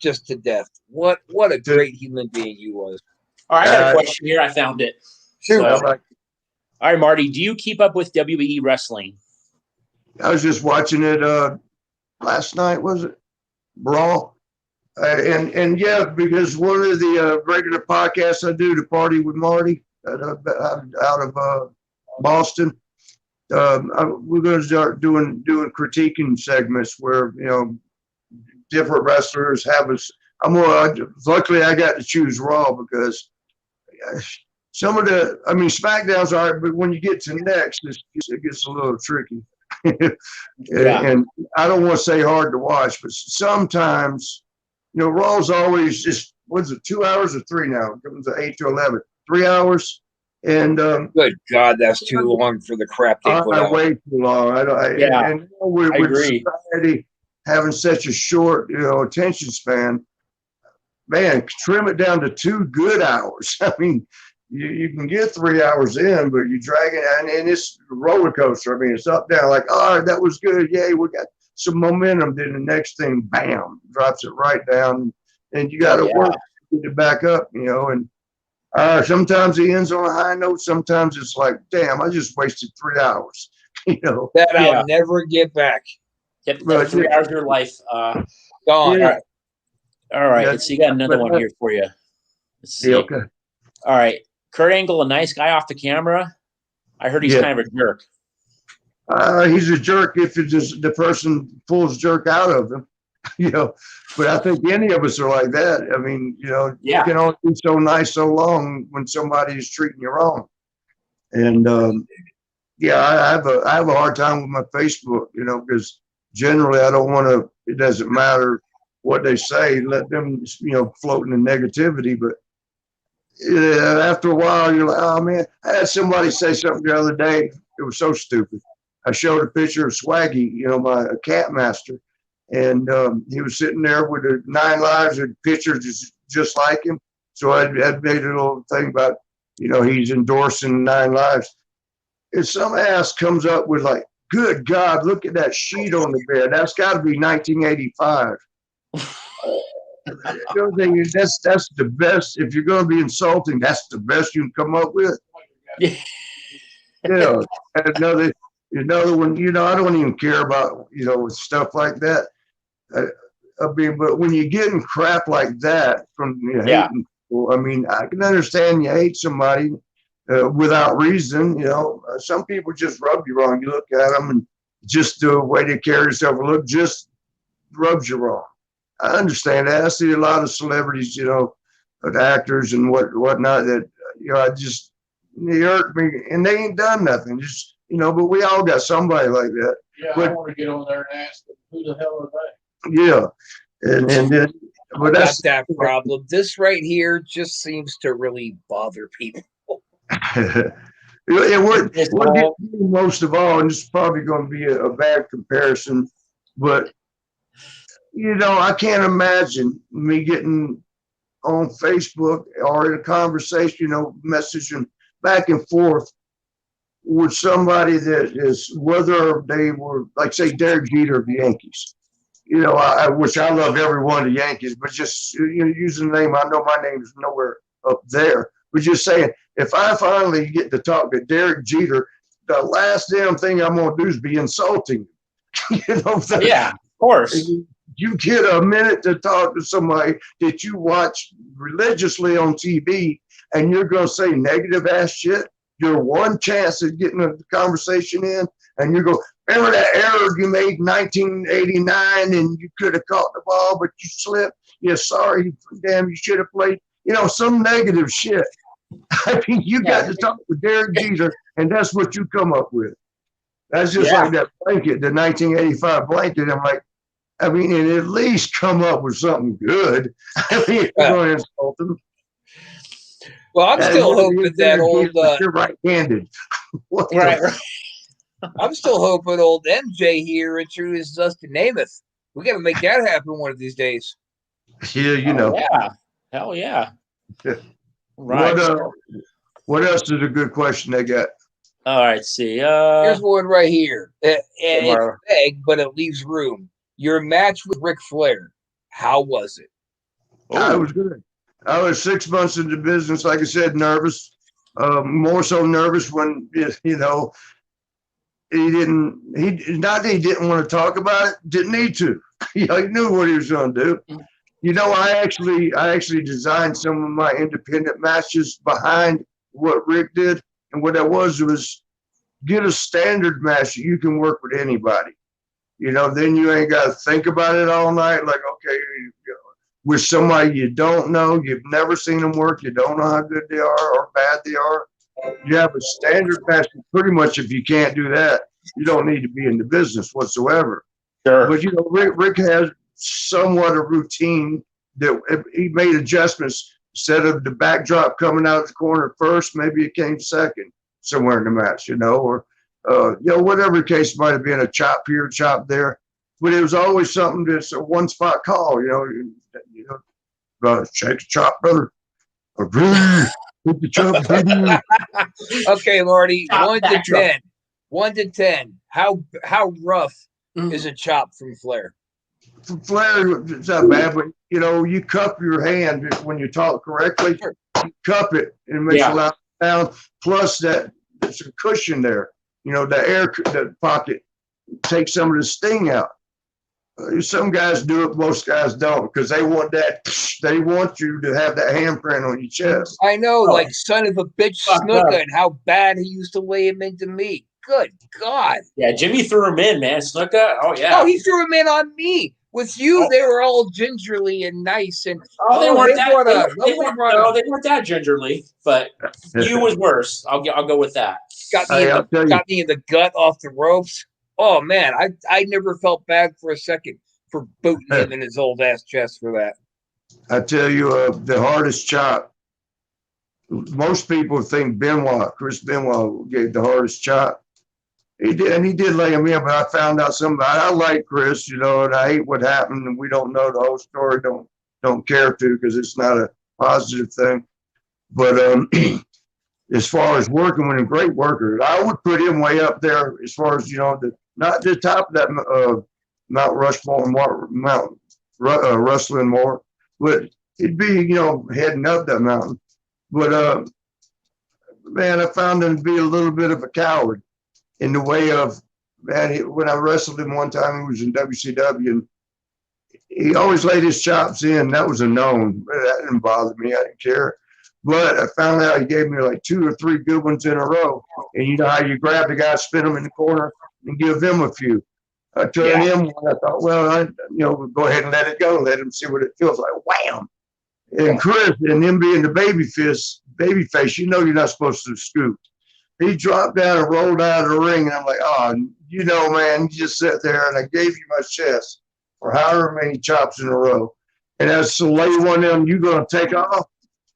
just to death. What a great human being he was. All right, I got a question here. I found it. Shoot. All right, Marty, do you keep up with WWE wrestling? I was just watching it last night, was it? Brawl. And yeah, because one of the regular podcasts I do, The Party with Marty, out of Boston, we're going to start doing critiquing segments where different wrestlers have us. Luckily I got to choose Raw because some of SmackDown's all right, but when you get to next, it gets a little tricky. And I don't want to say hard to watch, but sometimes. Raw's always just, what's it, 2 hours or 3 now? It comes to 8 to 11. 3 hours. And good God, that's too long for the crap they put out. Way too long. And with society having such a short, attention span, man, trim it down to 2 good hours. I mean, you can get 3 hours in, but you drag it, and it's a roller coaster. I mean, it's up, down, like, oh, that was good. Yay, we got some momentum. Then the next thing, bam, drops it right down, and you got to work to get it back up, and sometimes it ends on a high note. Sometimes it's like, damn, I just wasted 3 hours, that I'll never get back. Yep, 3 hours of your life gone. Yeah. All right. Let's see. You got another one here for you. Let's see. Okay. All right. Kurt Angle, a nice guy off the camera. I heard he's kind of a jerk. He's a jerk if it's just the person pulls jerk out of him, But I think any of us are like that. I mean, you can only be so nice so long when somebody is treating you wrong. And I have a hard time with my Facebook, because generally I don't want to. It doesn't matter what they say. Let them, float in the negativity. But after a while, you're like, oh man, I had somebody say something the other day. It was so stupid. I showed a picture of Swaggy, my cat master, and he was sitting there with the 9 lives and pictures just like him. So I made a little thing about, he's endorsing 9 lives. And some ass comes up with like, good God, look at that sheet on the bed. That's got to be 1985. That's the best. If you're going to be insulting, that's the best you can come up with. Another one, I don't even care about, stuff like that. But when you're getting crap like that from hating people, I can understand you hate somebody without reason. Some people just rub you wrong. You look at them and just the way they carry themselves just rubs you wrong. I understand that. I see a lot of celebrities, actors and whatnot that, they hurt me and they ain't done nothing. Just, but we all got somebody like that. Yeah, I want to get on there and ask them, who the hell are they? Yeah. And then, but that's that problem. This right here just seems to really bother people. What gets me most of all, and this is probably going to be a bad comparison, but I can't imagine me getting on Facebook or in a conversation, messaging back and forth with somebody that is, whether they were, like, say, Derek Jeter of the Yankees. You know, which I love every one of the Yankees, but just using the name, I know my name's nowhere up there. But just saying, if I finally get to talk to Derek Jeter, the last damn thing I'm going to do is be insulting. Yeah, of course. You get a minute to talk to somebody that you watch religiously on TV, and you're going to say negative ass shit. Your one chance of getting a conversation in, and you go, remember that error you made in 1989, and you could have caught the ball, but you slipped. Yeah, sorry, damn, you should have played. Some negative shit. I mean, you got to talk with Derek Jeter, and that's what you come up with. That's just like that blanket, the 1985 blanket. I'm like, and at least come up with something good. I mean, you're going to insult them. Well, I'm still hoping that old. You're right-handed. Right. I'm still hoping old MJ here introduces us to Namath. We got to make that happen one of these days. Yeah, Yeah. Hell yeah. Right. What else is a good question they got? All right. See. Here's one right here. And it's vague, but it leaves room. Your match with Ric Flair. How was it? I was good. I was 6 months into business, like I said, nervous. More so nervous when he didn't. Not that he didn't want to talk about it. Didn't need to. He knew what he was going to do. I actually designed some of my independent matches behind what Rick did, and what that was get a standard match that you can work with anybody. Then you ain't got to think about it all night. Like, okay, with somebody you don't know, you've never seen them work, you don't know how good they are or bad they are. You have a standard match. Pretty much, if you can't do that, you don't need to be in the business whatsoever. Sure. But Rick has somewhat a routine that he made adjustments. Instead of the backdrop coming out of the corner first, maybe it came second somewhere in the match, or whatever the case might have been, a chop here, chop there. But it was always something that's a one spot call, shake the chop, brother. Hit the chop, brother. Okay, Marty, 1 to 10. 1 to 10. How rough is a chop from Flair? From Flair, it's not bad, but you cup your hand when you talk correctly. Sure. You cup it and it makes a loud sound. Plus that there's a cushion there. The pocket takes some of the sting out. Some guys do it, most guys don't, because they want that. They want you to have that handprint on your chest. I know, like son of a bitch Snuka, and how bad he used to lay him into me. Good God. Yeah, Jimmy threw him in, man. Snuka. Oh yeah. Oh, he threw him in on me. With you, they were all gingerly and nice, and they weren't that gingerly, but you was worse. I'll go with that. Got me in the gut off the ropes. Oh man, I never felt bad for a second for booting him in his old ass chest for that. I tell you, the hardest chop. Most people think Chris Benoit gave the hardest chop. He did lay him in, but I found out I like Chris, and I hate what happened, and we don't know the whole story. Don't care to, because it's not a positive thing. But as far as working with a great worker, I would put him way up there as far as not the top of that Mount Rushmore, Mount Rustling more, but it'd be heading up that mountain. But man, I found him to be a little bit of a coward. In the way of, when I wrestled him one time, he was in WCW, and he always laid his chops in. That was a known. That didn't bother me. I didn't care. But I found out he gave me like 2 or 3 good ones in a row. And you know how you grab the guy, spin him in the corner, and give him a few. I turned him one. I thought, well, go ahead and let it go. Let him see what it feels like. Wham! And Chris, and him being the baby face, you're not supposed to scoop. He dropped down and rolled out of the ring, and I'm like, man, you just sit there, and I gave you my chest for however many chops in a row. And as to lay one of them, you going to take off?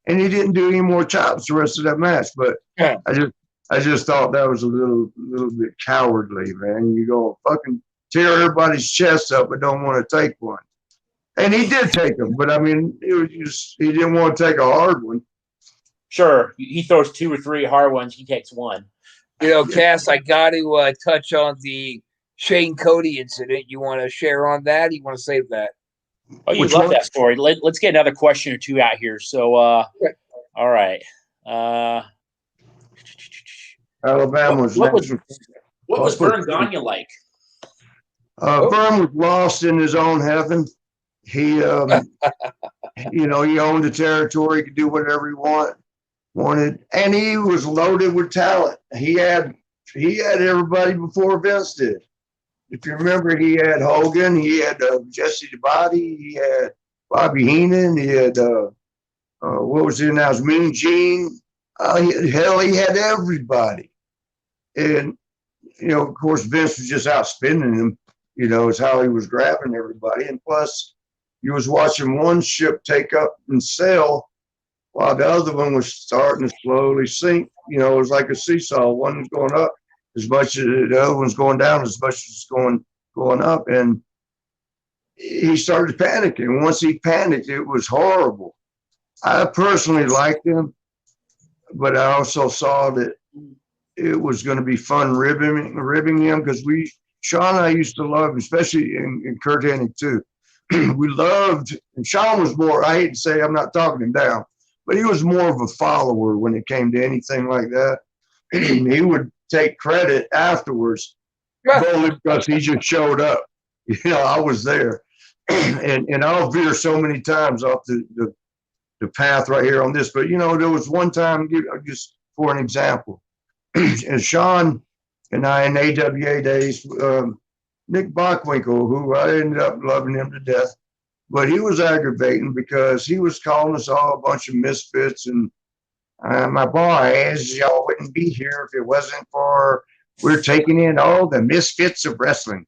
And he didn't do any more chops the rest of that match. But I just thought that was a little bit cowardly, man. You go fucking tear everybody's chest up, but don't want to take one. And he did take them, but it was just he didn't want to take a hard one. Sure, he throws 2 or 3 hard ones. He takes one. Cass, I got to touch on the Shane Cody incident. You want to share on that? You want to save that? Oh, you Which love one? that story. Let's get another question or two out here. So, all right. Alabama was What next. was Vern Gagne like? Vern was lost in his own heaven. He, he owned the territory. He could do whatever he wanted, and he was loaded with talent. He had everybody before Vince did. If you remember, he had Hogan, he had Jesse DeBody, he had Bobby Heenan, he had what was it now? Mean Gene. He had everybody, and of course, Vince was just out spinning him. Is how he was grabbing everybody, and plus, you was watching one ship take up and sail while the other one was starting to slowly sink. It was like a seesaw. One was going up as much as the other one's going down as much as it's going up. And he started panicking. Once he panicked, it was horrible. I personally liked him, but I also saw that it was going to be fun ribbing him because Sean and I used to love him, especially in Kurt Hennig too. We loved, and Sean was more, I hate to say, I'm not talking him down, but he was more of a follower when it came to anything like that. He would take credit afterwards, only because he just showed up. I was there. And I'll veer so many times off the path right here on this, but there was one time, just for an example, and Sean and I in AWA days, Nick Bockwinkel, who I ended up loving him to death, but he was aggravating because he was calling us all a bunch of misfits. And my boys, y'all wouldn't be here if it wasn't for we're taking in all the misfits of wrestling.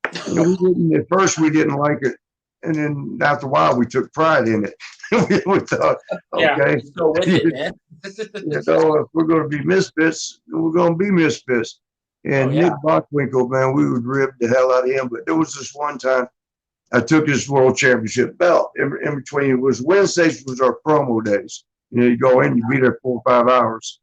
At first, we didn't like it. And then after a while, we took pride in it. we thought, okay, go with it, man. If we're going to be misfits, we're going to be misfits. And Nick Bockwinkel, man, we would rib the hell out of him. But there was this one time I took his world championship belt. In between, it was Wednesdays was our promo days. You go in, you be there 4 or 5 hours,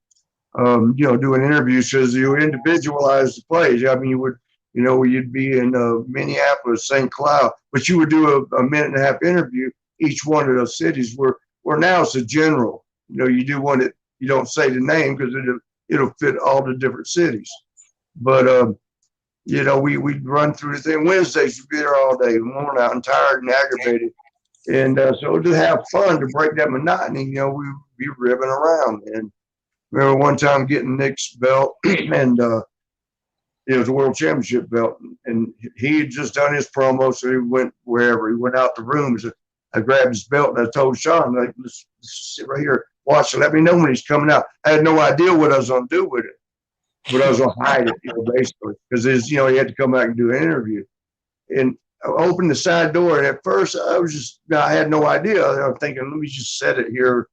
doing interviews because you individualize the plays. I mean, you would, you'd be in Minneapolis, St. Cloud, but you would do a minute and a half interview each one of those cities where now it's a general. You do one that you don't say the name because it'll fit all the different cities. But, we'd run through the thing. Wednesdays, we'd be there all day, worn out and tired and aggravated. And so to have fun, to break that monotony, we'd be ribbing around. And remember one time getting Nick's belt, and it was a world championship belt. And he had just done his promo, so he went wherever. He went out the room. So I grabbed his belt, and I told Sean, like, let's sit right here, watch it, let me know when he's coming out. I had no idea what I was going to do with it. But I was going to hide it, basically, because he had to come back and do an interview. And I opened the side door, and at first I had no idea. I was thinking, let me just set it here.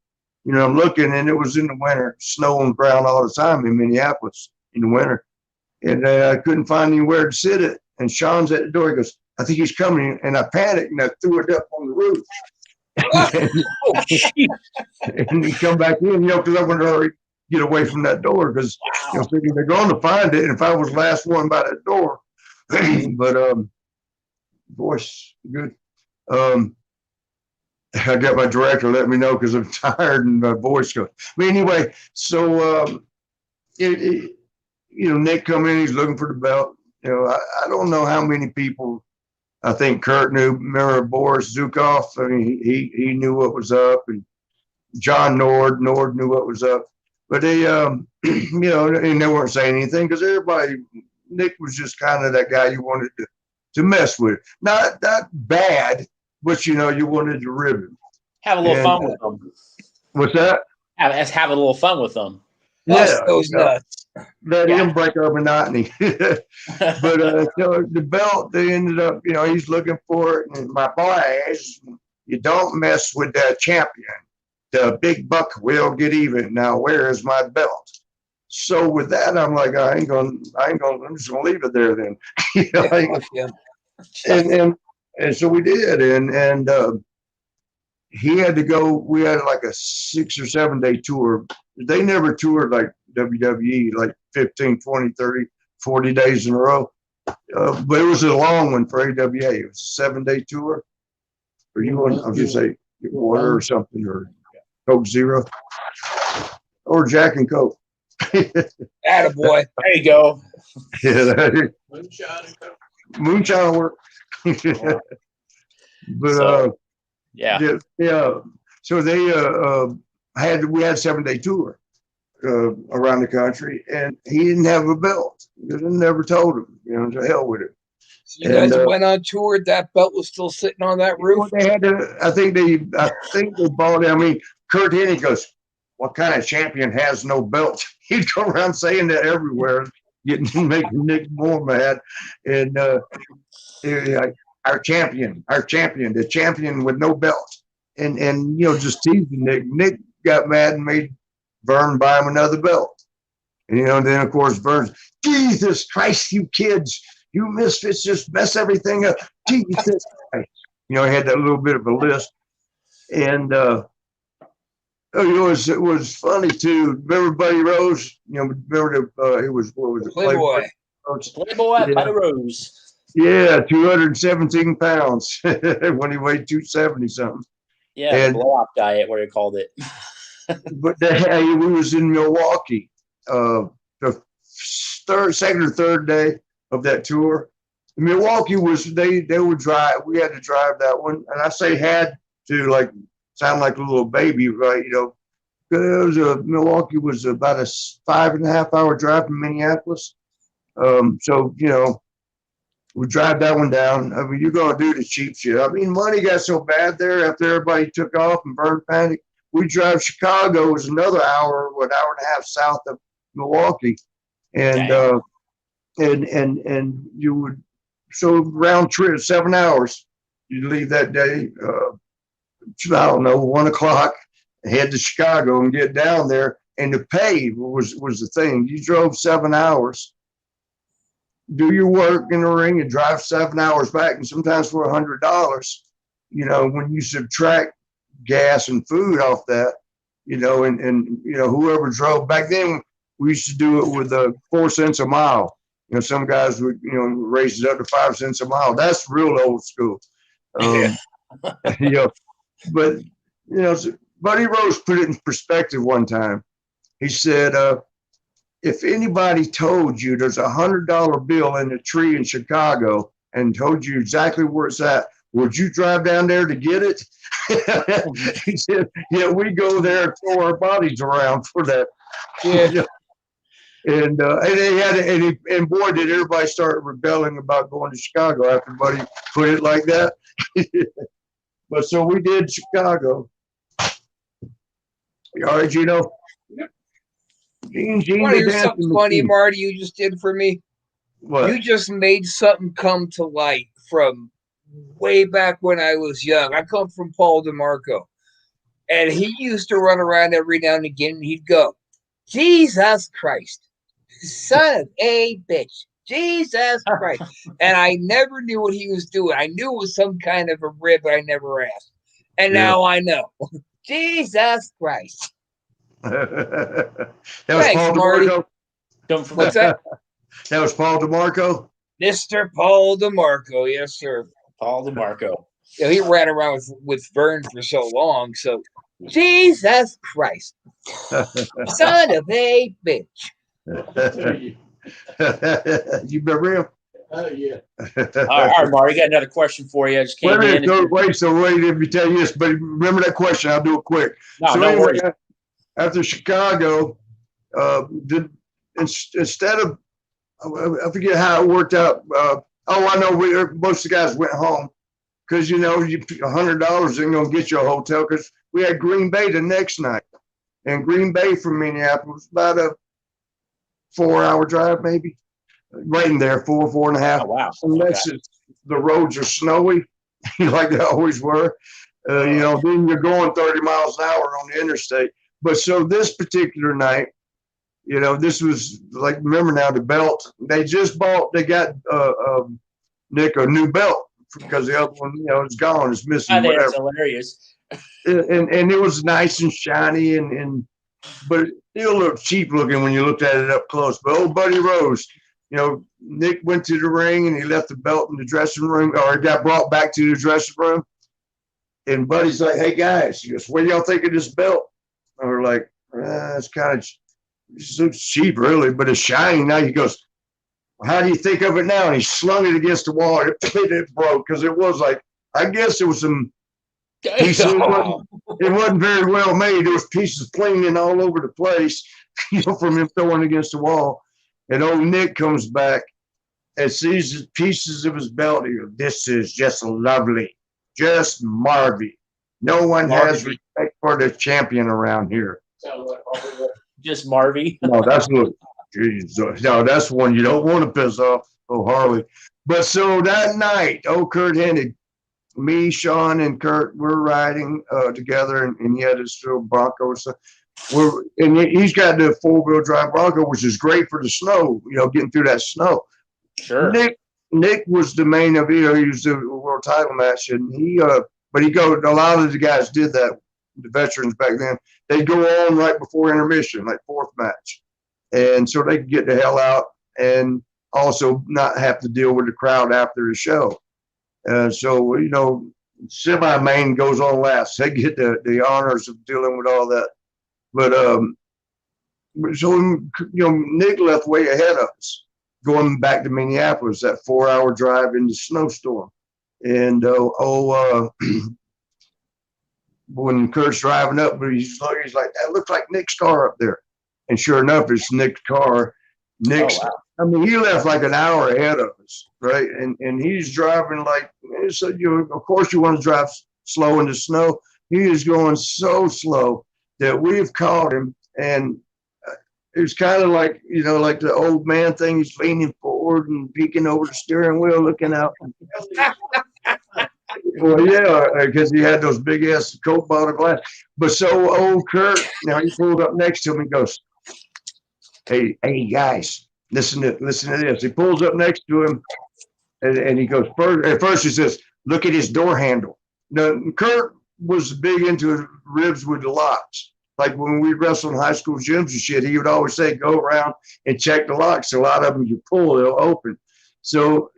I'm looking, and it was in the winter, snow and ground all the time in Minneapolis in the winter. And I couldn't find anywhere to sit it. And Sean's at the door. He goes, I think he's coming. And I panicked, and I threw it up on the roof. And he come back in, because I wanted to hurry get away from that door because thinking they're going to find it. And if I was the last one by that door, but voice good. I got my director let me know because I'm tired and my voice goes. But anyway, so Nick come in, he's looking for the belt. I don't know how many people. I think Kurt knew. Remember Boris Zukov? I mean, he knew what was up, and John Nord knew what was up. But they, and they weren't saying anything because Nick was just kind of that guy you wanted to mess with. Not bad, but you wanted to rib him. Have a little fun with them. What's that? Have a little fun with them. Those nuts. Let him break our monotony. But the belt, they ended up, he's looking for it. And my boys, you don't mess with that champion. The big buck will get even. Now, where is my belt? So with that, I'm like, I'm just gonna leave it there then. And so we did. And he had to go. We had like a 6 or 7 day tour. They never toured like WWE, like 15, 20, 30, 40 days in a row. But it was a long one for AWA. It was a 7 day tour. Or you want, I'll just say water or something, or Coke Zero, or Jack and Coke. Attaboy. There you go. Yeah, Moonshine and Coke. moonshine work. But So, yeah. yeah. So they we had 7 day tour around the country, and he didn't have a belt. They never told him. To hell with it. So you guys went on tour. That belt was still sitting on that roof. They had to. I think they bought it. I mean, Kurt Hennig goes, "What kind of champion has no belt?" He'd go around saying that everywhere, making Nick more mad. And like, our champion, the champion with no belt, and just teasing Nick. Nick got mad and made Vern buy him another belt. And then of course Vern's, Jesus Christ, you kids, you misfits just mess everything up. Jesus Christ. He had that little bit of a list. And it was funny too. Remember Buddy Rose? Remember it was, what was it? Playboy. Playboy Buddy Rose. Yeah, 217 pounds when he weighed 270 something. Yeah, the blow-up diet, what he called it. But we was in Milwaukee, the second or third day of that tour. Milwaukee was they would drive. We had to drive that one, and I say had to sound like a little baby, right? Because Milwaukee was about a 5.5 hour drive from Minneapolis. So we drive that one down. I mean, you're gonna do the cheap shit. I mean, money got so bad there after everybody took off and Vern panic. We drive Chicago, was another hour, an hour and a half south of Milwaukee, and and you would round trip 7 hours. You'd leave that day. I don't know, 1 o'clock, head to Chicago and get down there. And the pay was the thing. You drove 7 hours, do your work in the ring, and drive 7 hours back, and sometimes for $100. When you subtract gas and food off that, and whoever drove back then, we used to do it with 4 cents a mile. Some guys would raise it up to 5 cents a mile. That's real old school. But Buddy Rose put it in perspective one time. He said, if anybody told you there's $100 bill in a tree in Chicago and told you exactly where it's at, would you drive down there to get it? He said, yeah, we go there and throw our bodies around for that. Yeah. And they had it, and boy, did everybody start rebelling about going to Chicago after Buddy put it like that. But so we did Chicago. All right, Gino. Gene, Want to hear something funny, Marty, you just did for me? What? You just made something come to light from way back when I was young. I come from Paul DeMarco, and he used to run around every now and again, and he'd go, Jesus Christ, son of a bitch, Jesus Christ. And I never knew what he was doing. I knew it was some kind of a rib, but I never asked. And now I know. Jesus Christ. That was Thanks, Paul Marty. DeMarco. Don't forget. What's that? That was Paul DeMarco. Mr. Paul DeMarco, yes, sir. Paul DeMarco. He ran around with Vern for so long. So, Jesus Christ, son of a bitch. You remember him? Oh, yeah. All right, Marty, got another question for you. I just came in. Wait, let me tell you this, but remember that question. I'll do it quick. No, no worries. After Chicago, instead of, I forget how it worked out. I know most of the guys went home because, $100 isn't going to get you a hotel, because we had Green Bay the next night. And Green Bay from Minneapolis, about a 4-hour drive, maybe. Right in there, 4.5. Oh, wow. Unless the roads are snowy, like they always were. Then you're going 30 miles an hour on the interstate. But so this particular night, this was remember now, the belt, they got Nick a new belt because the other one, it's gone, it's missing. I think whatever. that's hilarious. and it was nice and shiny, but it still looked cheap looking when you looked at it up close. But old Buddy Rose, Nick went to the ring and he left the belt in the dressing room, or it got brought back to the dressing room. And Buddy's like, "Hey guys," he goes, "what do y'all think of this belt?" And we're like, "It's kind of cheap, really, but it's shiny." Now he goes, "How do you think of it now?" And he slung it against the wall. It broke because it was like, I guess it was some pieces. It wasn't very well made. There was pieces flinging all over the place, from him throwing against the wall. And old Nick comes back and sees the pieces of his belt. He goes, "This is just lovely, just Marvy. No one has respect for the champion around here." Just Marvy. No, that's one you don't want to piss off. Oh, Harley. But so that night, Kurt Hennig, me, Sean, and Kurt, we're riding together, and he had his little Bronco. So he's got the 4-wheel drive Bronco, which is great for the snow, getting through that snow. Sure. Nick was the main event. He was the world title match, and a lot of the guys did that. The veterans back then, they'd go on right before intermission, like fourth match, and so they could get the hell out and also not have to deal with the crowd after the show. So semi-main goes on last. They get the honors of dealing with all that. But so Nick left way ahead of us, going back to Minneapolis, that 4-hour drive in the snowstorm, and when Kurt's driving up, but he's like, "That looks like Nick's car up there." And sure enough, it's Nick's car. I mean, he left like an hour ahead of us, right? And he's driving like, so of course you want to drive slow in the snow. He is going so slow that we've caught him. And it was kind of like, like the old man thing. He's leaning forward and peeking over the steering wheel, looking out. Well, yeah, because he had those big ass Coke bottle glass. But so old Kurt, he pulled up next to him and goes, Hey guys, listen to this. He pulls up next to him and he goes, first he says, "Look at his door handle." Now, Kurt was big into ribs with the locks. Like when we wrestled in high school gyms and shit, he would always say, "Go around and check the locks." So a lot of them you pull, they'll open. So,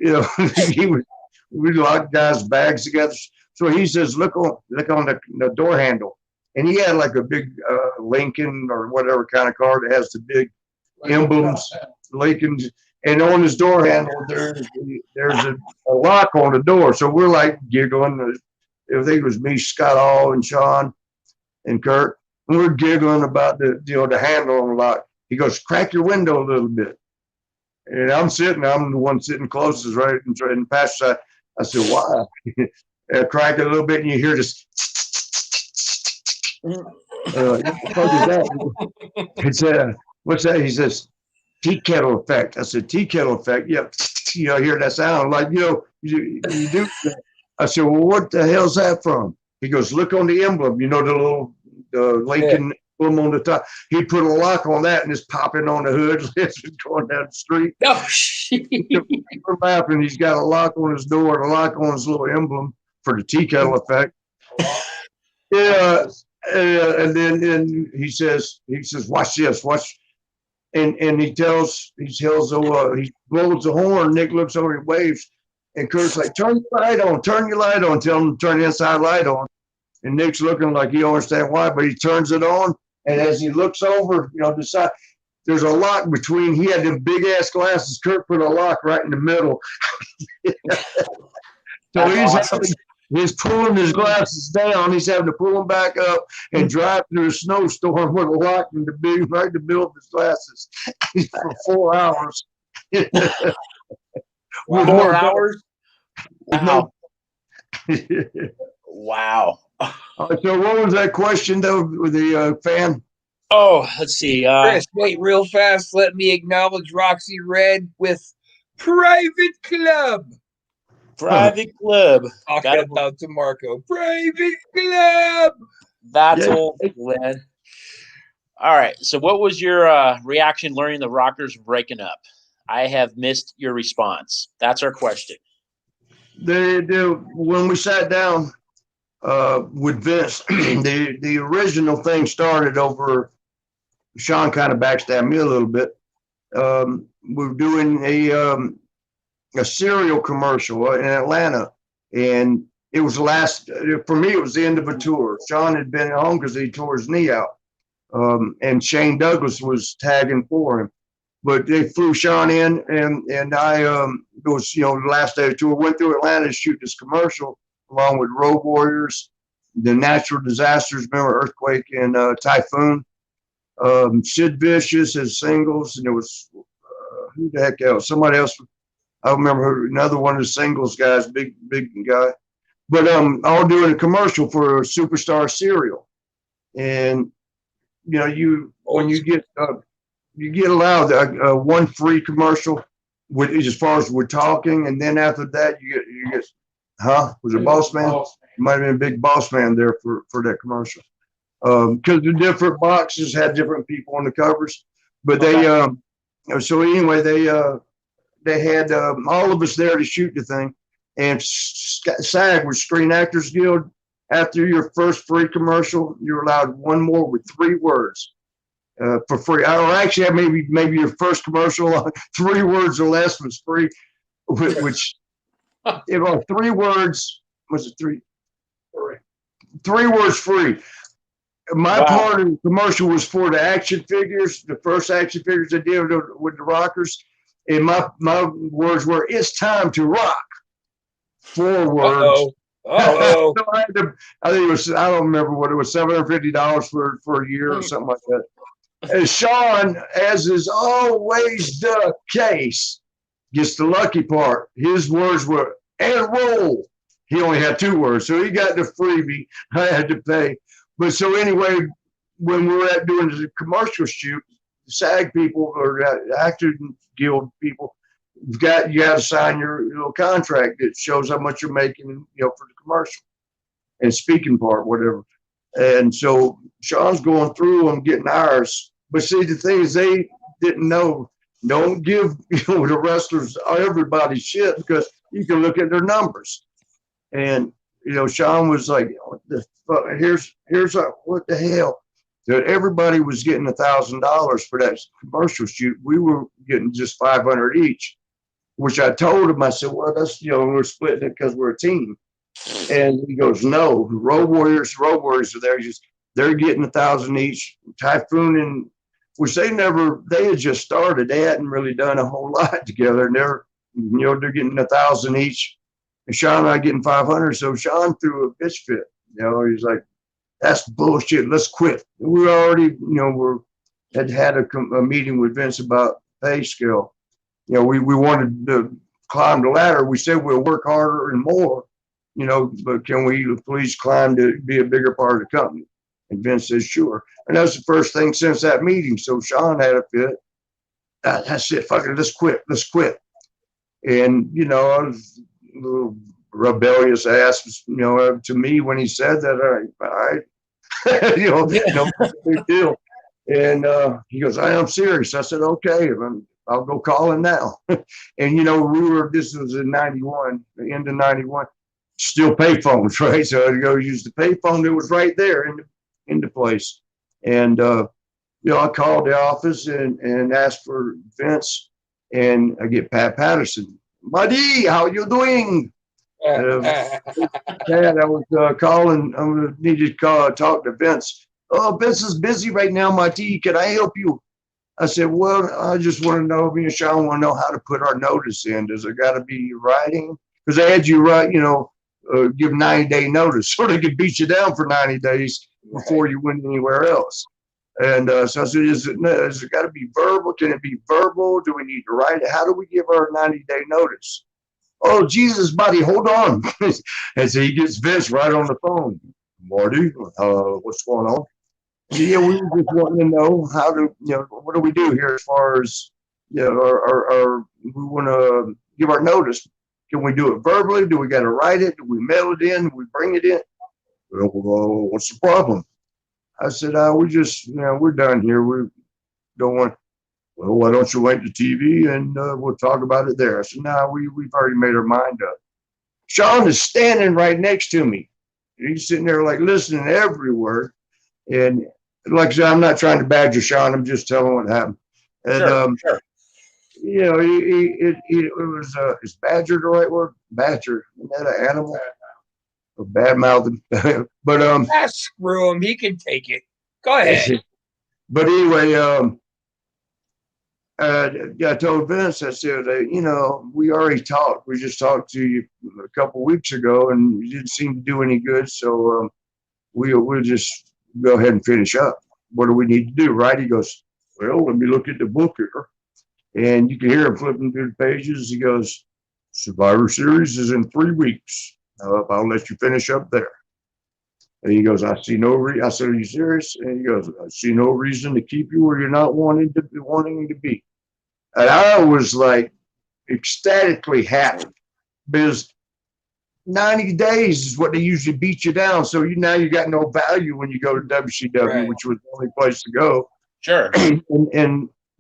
we locked guys' bags together. So he says, look on the door handle. And he had like a big Lincoln or whatever kind of car that has the big emblems, Lincolns. And on his door handle, there's a lock on the door. So we're like giggling. I think it was me, Scott Hall, and Sean and Kurt. And we're giggling about the handle on the lock. He goes, "Crack your window a little bit." And I'm the one sitting closest, right in the passenger side. I said, "Why?" Crack it a little bit, and you hear this. What the fuck is that? He said, "What's that?" He says, "Tea kettle effect." I said, "Tea kettle effect?" Yeah, I hear that sound like you do. I said, "Well, what the hell's that from?" He goes, "Look on the emblem. The little Lincoln emblem on the top. He put a lock on that, and it's popping on the hood. It's going down the street." Oh shit! We're laughing. He's got a lock on his door and a lock on his little emblem for the tea kettle effect. Yeah. And then he says, "Watch this, watch." And he blows the horn. Nick looks over and waves, and Kurt's like, "Turn your light on, turn your light on." Tell him to turn the inside light on. And Nick's looking like he don't understand why, but he turns it on. And as he looks over, the side, there's a lock between. He had them big ass glasses. Kurt put a lock right in the middle. So he's pulling his glasses down. He's having to pull them back up and drive through a snowstorm with a lock right in the middle of his glasses for 4 hours. 4 hours? Wow. Wow. So what was that question, though, with the fan? Oh, let's see. Chris, wait real fast. Let me acknowledge Roxy Red with Private Club. Private Club. Talking about DeMarco. Private Club. That's old, man. All right. So what was your reaction learning the Rockers were breaking up? I have missed your response. That's our question. When we sat down, with Vince. The original thing started over. Sean kind of backstabbed me a little bit. We were doing a cereal commercial in Atlanta, and it was for me, it was the end of a tour. Sean had been at home because he tore his knee out, and Shane Douglas was tagging for him. But they flew Sean in, and I it was the last day of the tour. Went through Atlanta to shoot this commercial along with Road Warriors, the natural disasters. Remember earthquake and typhoon. Sid Vicious as singles, and there was who the heck else? Somebody else. I remember another one of the singles guys, big guy. But all doing a commercial for Superstar cereal, and when you get allowed one free commercial with as far as we're talking, and then after that you get was it Boss Man? Might have been a big Boss Man there for that commercial. Because the different boxes had different people on the covers, but so anyway they had all of us there to shoot the thing, and SAG was Screen Actors Guild. After your first free commercial, you're allowed one more with 3 words for free. Or actually, maybe your first commercial 3 words or less was free, which if 3 words was it 3? 3 words free. My part of the commercial was for the action figures, the first action figures I did with the Rockers. And my words were, "It's time to rock." 4 words. Uh-oh. So I think it was, I don't remember what it was, $750 for a year or something like that. And Sean, as is always the case, gets the lucky part. His words were, "and roll." He only had 2 words, so he got the freebie. I had to pay. But so anyway, when we were doing the commercial shoot, the SAG people or Actor Guild people, you got to sign your little contract that shows how much you're making, for the commercial and speaking part, whatever. And so Sean's going through them, getting ours. But see, the thing is, they didn't know. Don't give the wrestlers everybody shit, because you can look at their numbers. And Sean was like, "Here's what the hell." That everybody was getting $1,000 for that commercial shoot. We were getting just 500 each, which I told him. I said, "Well, that's we're splitting it because we're a team." And he goes, "No, Road Warriors are there. They're getting 1,000 each." Typhoon and which they had just started. They hadn't really done a whole lot together, and they're getting 1,000 each. And Sean and I getting 500. So Sean threw a bitch fit. He's like, "That's bullshit. Let's quit." We already, had a meeting with Vince about pay scale. We wanted to climb the ladder. We said we'll work harder and more, but can we please climb to be a bigger part of the company? And Vince says, "Sure." And that's the first thing since that meeting. So Sean had a fit. That's it. Fuck it. Let's quit. And, I was a little rebellious ass, to me when he said that. I big deal. And he goes, "I am serious." I said, "Okay, I'll go call him now." And this was in 91, the end of 91, still pay phones, right? So I'd go use the pay phone that was right there in the place. And I called the office and asked for Vince, and I get Pat Patterson. "Buddy, how you doing?" Dad, I was calling. I'm gonna need you to talk to Vince. "Oh, Vince is busy right now, Marty. Can I help you?" I said, "Well, I just want to know. Me and Sean want to know how to put our notice in. Does it got to be writing? Because they had you write, give 90-day notice, so they could beat you down for 90 days before you went anywhere else." And so I said, "Is it got to be verbal? Can it be verbal? Do we need to write it? How do we give our 90-day notice?" "Oh, Jesus, buddy, hold on." And so he gets Vince right on the phone. "Marty, what's going on?" "Yeah, we were just wanting to know how to, what do we do here as far as, our we want to give our notice. Can we do it verbally? Do we got to write it? Do we mail it in? Do we bring it in?" "Well, what's the problem?" I said, "We just, we're done here. We don't want." "Well, why don't you wait to TV and we'll talk about it there?" I said, "No, we've already made our mind up." Sean is standing right next to me. He's sitting there like listening to every word. And like I said, I'm not trying to badger Sean. I'm just telling what happened. And Sure. you know, it was is badger the right word? Badger, isn't that an animal? Or bad mouthing. But Screw him. He can take it. Go ahead. but anyway, I told Vince, I said, you know, we already talked. We just talked to you a couple weeks ago, and you didn't seem to do any good. So we'll just go ahead and finish up. What do we need to do, right? He goes, well, let me look at the book here. And you can hear him flipping through the pages. He goes, Survivor Series is in 3 weeks. I'll let you finish up there. And he goes, I see no reason. I said, are you serious? And he goes, I see no reason to keep you where you're not wanting to be. And I was like ecstatically happy because 90 days is what they usually beat you down. So now you got no value when you go to WCW, Right. which was the only place to go. Sure.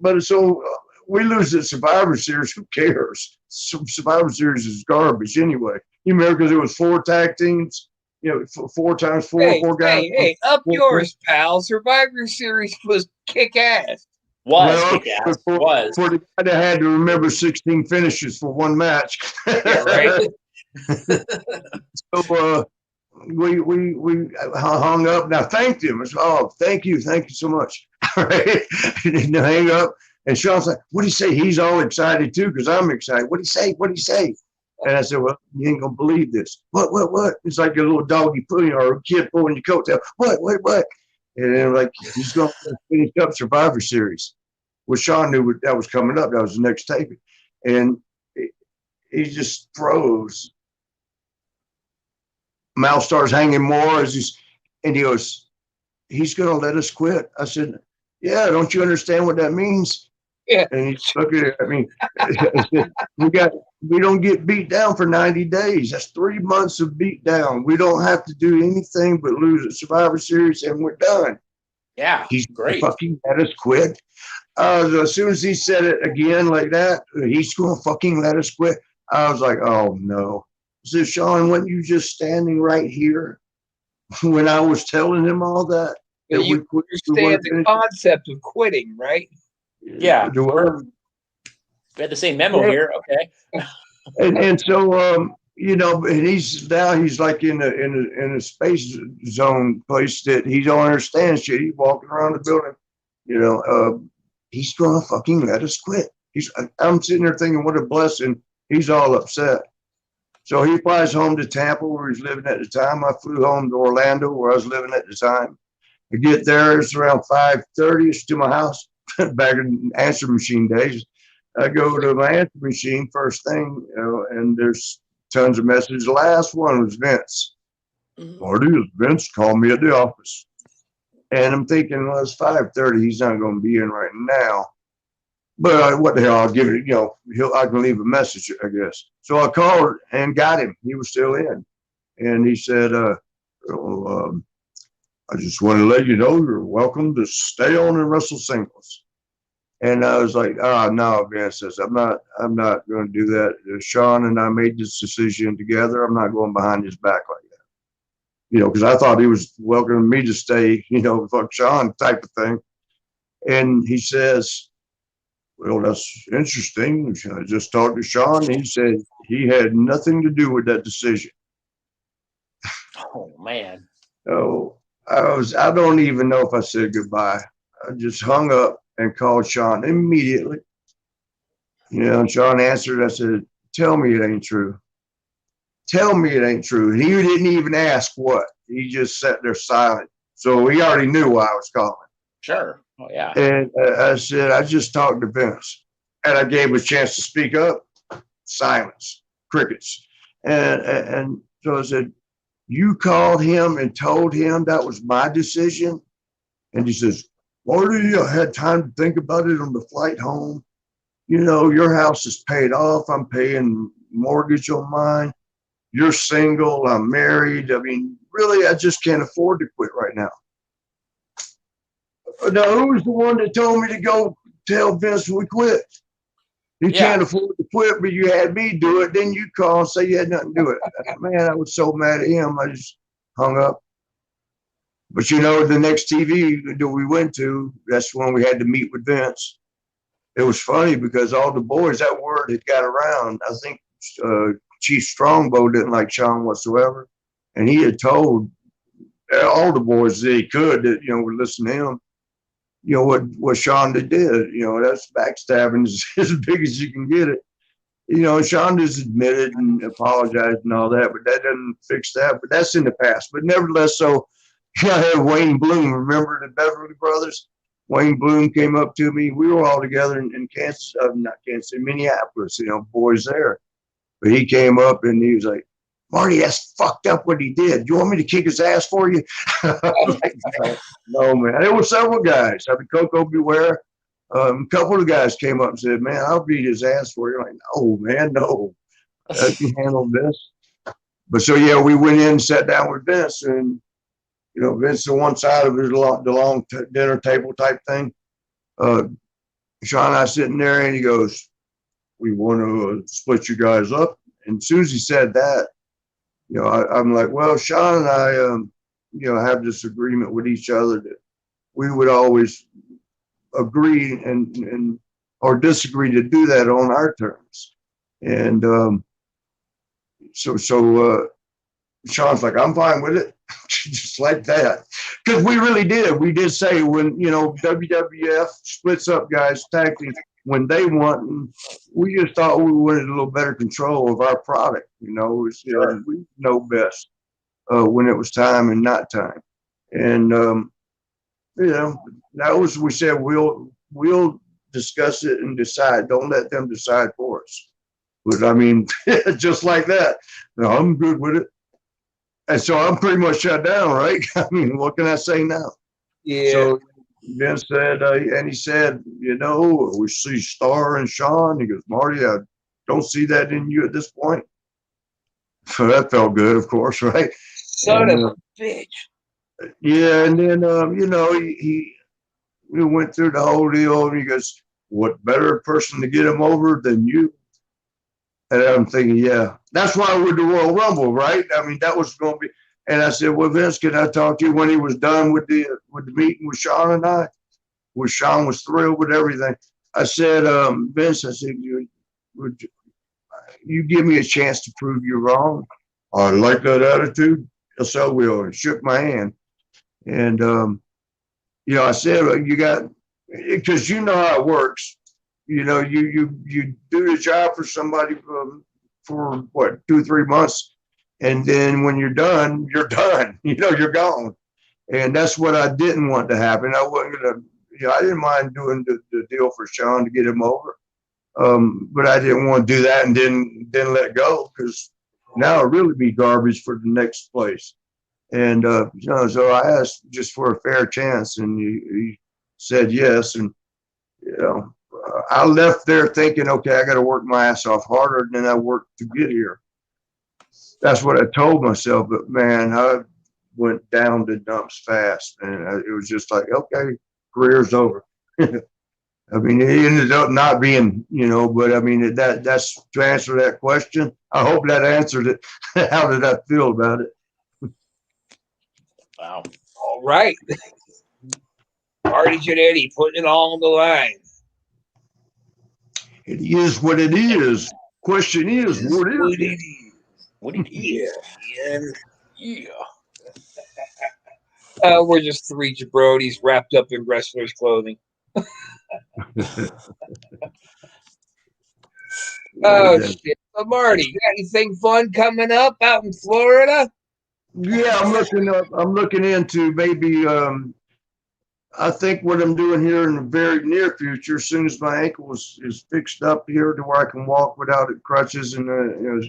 But so we lose the Survivor Series. Who cares? Survivor Series is garbage anyway. You remember because it was 4 tag teams. You know, 4 times 4, Hey, 4 guys. hey, up yours, pal. Survivor Series was kick ass. Kick-ass. For the guy that had to remember 16 finishes for 1 match. Yeah, right. So we hung up. Now thanked him. I said, oh, thank you so much. All right, and hang up. And Sean's like, what do you say? He's all excited too because I'm excited. What do you say? And I said, well, you ain't gonna believe this. What? It's like a little doggy pulling or a kid pulling your coattail. What? And then like he's gonna finish up Survivor Series. Well, Sean knew that was coming up. That was the next taping, and he just froze. Mouth starts hanging more and he goes, he's gonna let us quit. I said, yeah, don't you understand what that means? Yeah. And he's looking at me. We don't get beat down for 90 days. That's 3 months of beat down. We don't have to do anything but lose at Survivor Series and we're done. Yeah. He's great. Fucking let us quit. As soon as he said it again like that, he's gonna fucking let us quit. I was like, oh no. I said, Sean, weren't you just standing right here when I was telling him all that? But you understand the concept of quitting, right? Yeah. We had the same memo here. Okay. And so you know, and he's like in a space zone place that he don't understand shit. He's walking around the building, you know, he's gonna fucking let us quit. I'm sitting there thinking, what a blessing. He's all upset. So he flies home to Tampa where he's living at the time. I flew home to Orlando where I was living at the time. I get there, it's around 5:30. It's to my house, back in answer machine days. I go to my answer machine first thing, you know, and there's tons of messages. The last one was Vince. Marty, Vince called me at the office. And I'm thinking, well, it's 5:30. He's not going to be in right now. But what the hell, I'll give it, you know, I can leave a message, I guess. So I called and got him. He was still in. And he said, I just want to let you know you're welcome to stay on and wrestle singles. And I was like, no, Vince says, I'm not going to do that. Sean and I made this decision together. I'm not going behind his back like that. You know, because I thought he was welcoming me to stay, you know, fuck Sean type of thing. And he says, well, that's interesting. I just talked to Sean. He said he had nothing to do with that decision. Oh, man. So I don't even know if I said goodbye. I just hung up and called Sean immediately. You know, and Sean answered. I said, tell me it ain't true. Tell me it ain't true. And he didn't even ask what. He just sat there silent. So he already knew why I was calling. Sure. Oh, yeah. And I said, I just talked to Vince. And I gave him a chance to speak up. Silence. Crickets. And so I said, you called him and told him that was my decision? And he says, Marty, I had time to think about it on the flight home. You know, your house is paid off. I'm paying mortgage on mine. You're single. I'm married. I mean, really, I just can't afford to quit right now. Now, who was the one that told me to go tell Vince we quit? You can't afford to quit, but you had me do it. Then you call and say you had nothing to do it. Man, I was so mad at him. hung up. But you know, the next TV that we went to, that's when we had to meet with Vince. It was funny because all the boys, that word had got around. I think Chief Strongbow didn't like Sean whatsoever. And he had told all the boys that he could, that, you know, would listen to him, you know, what Sean did. You know, that's backstabbing as big as you can get it. You know, Sean just admitted and apologized and all that, but that doesn't fix that. But that's in the past. But nevertheless, so I had Wayne Bloom. Remember the Beverly Brothers? Wayne Bloom came up to me. We were all together in Kansas, not Kansas, in Minneapolis, you know, boys there. But he came up and he was like, Marty, that's fucked up what he did. You want me to kick his ass for you? Like, no, man. There were several guys. I mean, Coco Beware. A couple of guys came up and said, man, I'll beat his ass for you. I'm like, no, man, no. I can handle this. But so, yeah, we went in and sat down with Vince. And, you know, Vince on one side of the long dinner table type thing. Sean and I sitting there, and he goes, we want to split you guys up. And as soon as he said that, you know, I'm like, well, Sean and I, you know, have this agreement with each other that we would always agree and or disagree to do that on our terms. And so Sean's like, I'm fine with it. Just like that. Because we really did. We did say when, you know, WWF splits up guys tag teams when they want, and we just thought we wanted a little better control of our product. You know, you know, we know best when it was time and not time. And you know, that was, we said we'll discuss it and decide. Don't let them decide for us. But I mean, just like that. No, I'm good with it. And so I'm pretty much shut down, right? I mean, what can I say now? Yeah. So Vince said, and he said, you know, we see Star and Sean. He goes, Marty, I don't see that in you at this point. So that felt good, of course, right? Son of a bitch. Yeah, and then you know, he went through the whole deal, and he goes, "What better person to get him over than you?" And I'm thinking, yeah, that's why we're the Royal Rumble, right? I mean, that was going to be. And I said, well, Vince, can I talk to you when he was done with the meeting with Sean and I? Well, Sean was thrilled with everything. I said, Vince, I said, you give me a chance to prove you wrong. I like that attitude. So we all shook my hand. And, you know, I said, you got, because you know how it works. You know, you do the job for somebody for what, 2-3 months. And then when you're done, you know, you're gone. And that's what I didn't want to happen. I wasn't going to, you know, I didn't mind doing the deal for Sean to get him over. But I didn't want to do that and then let go, because now it'll really be garbage for the next place. And, you know, so I asked just for a fair chance, and he said yes. And, you know, I left there thinking, okay, I got to work my ass off harder than I worked to get here. That's what I told myself. But, man, I went down the dumps fast. And it was just like, okay, career's over. I mean, it ended up not being, you know, but I mean, that's to answer that question. I hope that answered it. How did I feel about it? Wow. All right. Marty Jannetty putting it all on the line. It is what it is. Question is, what is it? What did he? Yeah. We're just three jabronis wrapped up in wrestlers' clothing. Oh shit! So Marty, you got anything fun coming up out in Florida? Yeah, I'm looking into maybe. I think what I'm doing here in the very near future, as soon as my ankle is fixed up here to where I can walk without crutches and you know,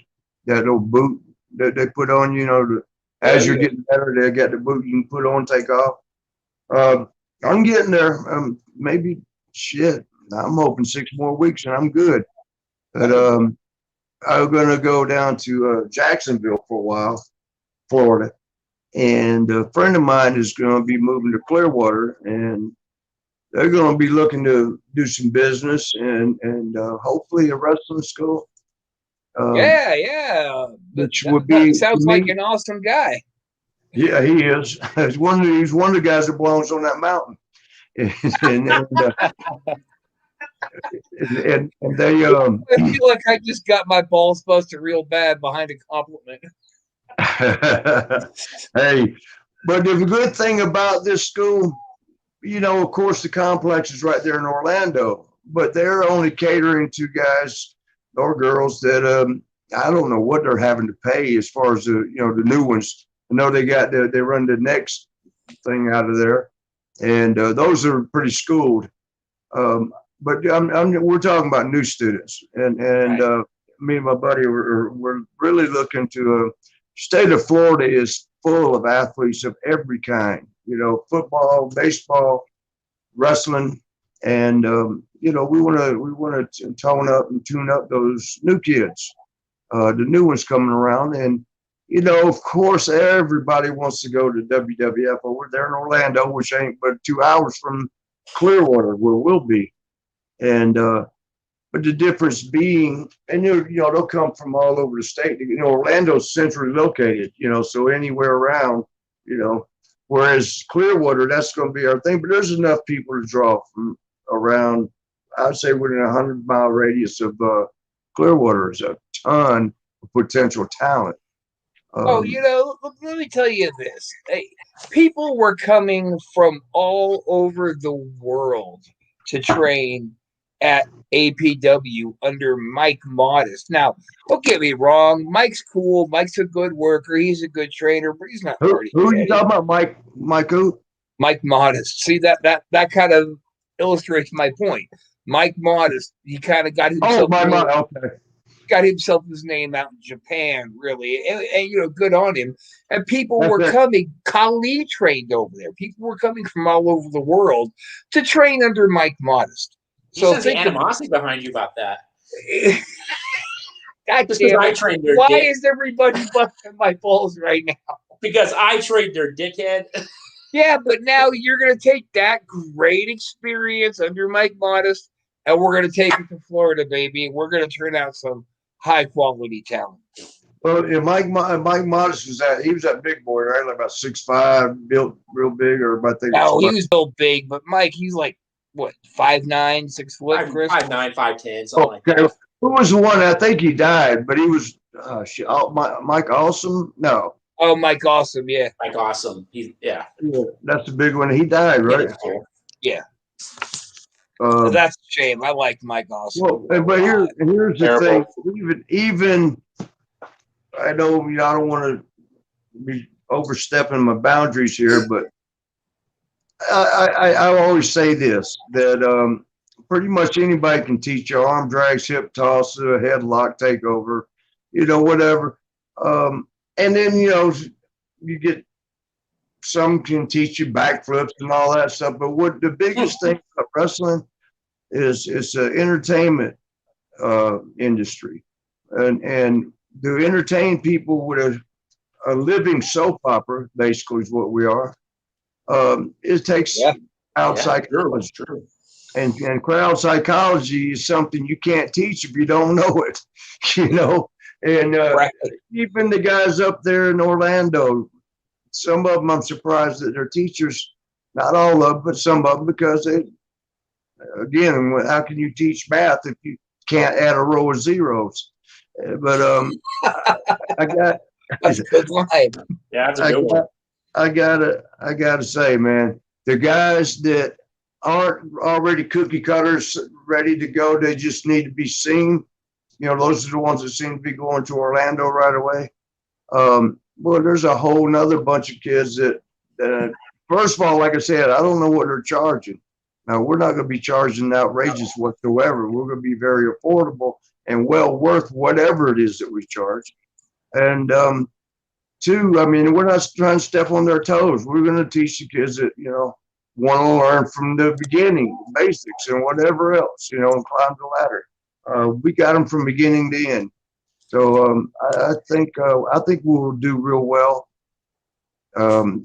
that little boot that they put on, you know, as you're getting better, they got the boot you can put on, take off. I'm getting there. Maybe shit. I'm hoping 6 more weeks and I'm good. But I'm gonna go down to Jacksonville for a while, Florida. And a friend of mine is going to be moving to Clearwater, and they're going to be looking to do some business and hopefully a wrestling school. Yeah. Which would be, sounds like an awesome guy. Yeah, he is. He's one of the guys that belongs on that mountain. And they I feel like I just got my balls busted real bad behind a compliment. hey, but the good thing about this school, of course, the complex is right there in Orlando, but they're only catering to guys or girls that I don't know what they're having to pay as far as the new ones. I know they run the next thing out of there, and those are pretty schooled. But we're talking about new students, and Right. me and my buddy we're really looking to. State of Florida is full of athletes of every kind. Football, baseball, wrestling, and we want to tone up and tune up those new kids, the new ones coming around, and of course, everybody wants to go to WWF over there in Orlando, which ain't but 2 hours from Clearwater, where we'll be. And but the difference being, and they'll come from all over the state. Orlando's centrally located, so anywhere around, whereas Clearwater, that's going to be our thing. But there's enough people to draw from around. I'd say within a 100-mile radius of Clearwater is a ton of potential talent. Oh, let me tell you this. Hey, people were coming from all over the world to train at APW under Mike Modest. Now, don't get me wrong. Mike's cool. Mike's a good worker. He's a good trainer, but he's not Who Marty are you Jannetty. talking about, Mike? Mike who? Mike Modest. See, that kind of illustrates my point. Mike Modest, he kind of got himself Okay. got himself his name out in Japan, really, and good on him. And people That's were it. coming. Kali trained over there. People were coming from all over the world to train under Mike Modest. You So sense the think of animosity behind you about that. God Just because damn I it! trained their Why dick. is everybody busting my balls right now? Because I trained their dickhead. Yeah, but now you're going to take that great experience under Mike Modest, and we're going to take it to Florida, baby. And we're going to turn out some high quality talent. Well, yeah, Mike Modest he was that big boy, right? Like about 6'5", built real big, or about No, he was built big, but Mike, he's like what 5'9", 6 foot, Chris. 5'9", 5'10", something like that. Who was the one? I think he died, but he was Mike Awesome. No, Oh, Mike Awesome, yeah. Like awesome. yeah, that's the big one. He died, right? Yeah. Um, That's a shame. I like Mike Awesome. but here's the thing. Even I know I don't want to be overstepping my boundaries here, but I always say this, that pretty much anybody can teach you arm drags, hip toss, a headlock takeover, whatever. And then you get some can teach you backflips and all that stuff. But what the biggest thing about wrestling is it's an entertainment industry, and to entertain people with a living soap opera, basically, is what we are. It takes crowd psychology. True. And crowd psychology is something you can't teach if you don't know it, And Right. even the guys up there in Orlando, some of them I'm surprised that they're teachers, not all of them, but some of them, because again, how can you teach math if you can't add a row of zeros? But I got That's a good line. Yeah, that's a good one. I gotta say, man, the guys that aren't already cookie cutters ready to go, they just need to be seen. Those are the ones that seem to be going to Orlando right away. Well, there's a whole nother bunch of kids that first of all, like I said, I don't know what they're charging. Now, we're not going to be charging outrageous whatsoever. We're going to be very affordable and well worth whatever it is that we charge. And two, I mean, we're not trying to step on their toes. We're going to teach the kids that, want to learn from the beginning, basics and whatever else, and climb the ladder. We got them from beginning to end. So I think we'll do real well. And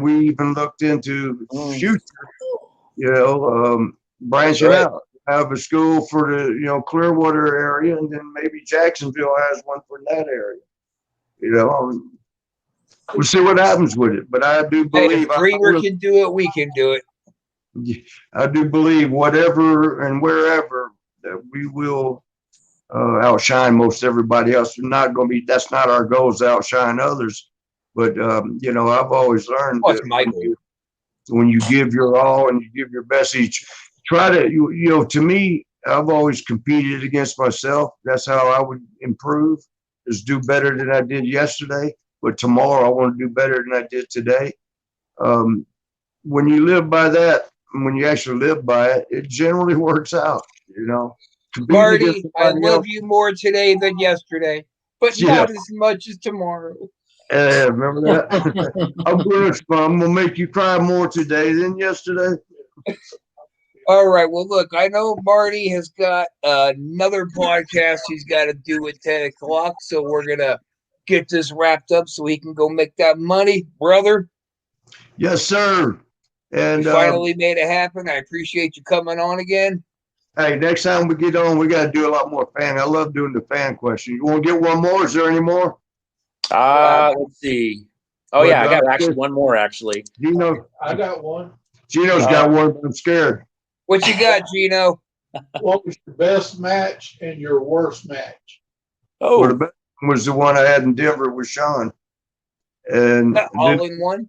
we even looked into future, branching out. Have a school for the Clearwater area, and then maybe Jacksonville has one for that area. we'll see what happens with it. But I do Hey, believe if Dreamer can do it, we can do it. I do believe whatever and wherever that we will outshine most everybody else. We're not going to be. That's not our goal, is to outshine others. But I've always learned What's that my goal? when you give your all and you give your best, each try to to me, I've always competed against myself. That's how I would improve, is do better than I did yesterday. But tomorrow I want to do better than I did today. When you live by that, when you actually live by it, it generally works out. Competing against Marty, I somebody love else. you more today than yesterday, but Yeah, not as much as tomorrow. remember that? I'm gonna make you cry more today than yesterday. All right. Well, look, I know Marty has got another podcast he's got to do at 10 o'clock. So we're going to get this wrapped up so he can go make that money. Brother, Yes, sir. And you finally made it happen. I appreciate you coming on again. hey, next time we get on, we got to do a lot more fan. I love doing the fan question. You want to get one more? Is there any more? Let's see. Oh, yeah, I got actually one more, actually. Gino, I got one. Gino's got one, but I'm scared. What you got, Gino? What was your best match and your worst match? Well, the best one was the one I had in Denver with Sean. And all in one?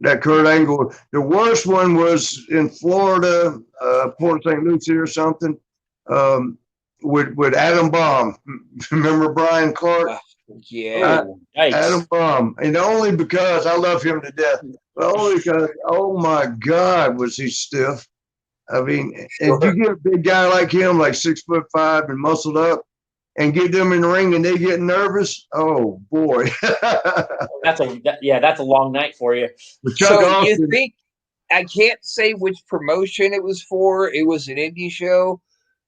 That Kurt Angle. The worst one was in Florida, Port St. Lucie or something, with Adam Baum. Remember Brian Clark? Yeah. Adam Baum. And only because I love him to death, but only because, oh my God, was he stiff. I mean, and you get a big guy like him, like 6'5" and muscled up, and get them in the ring and they get nervous. Oh boy. That's a long night for you. So you think, I can't say which promotion it was for. It was an indie show,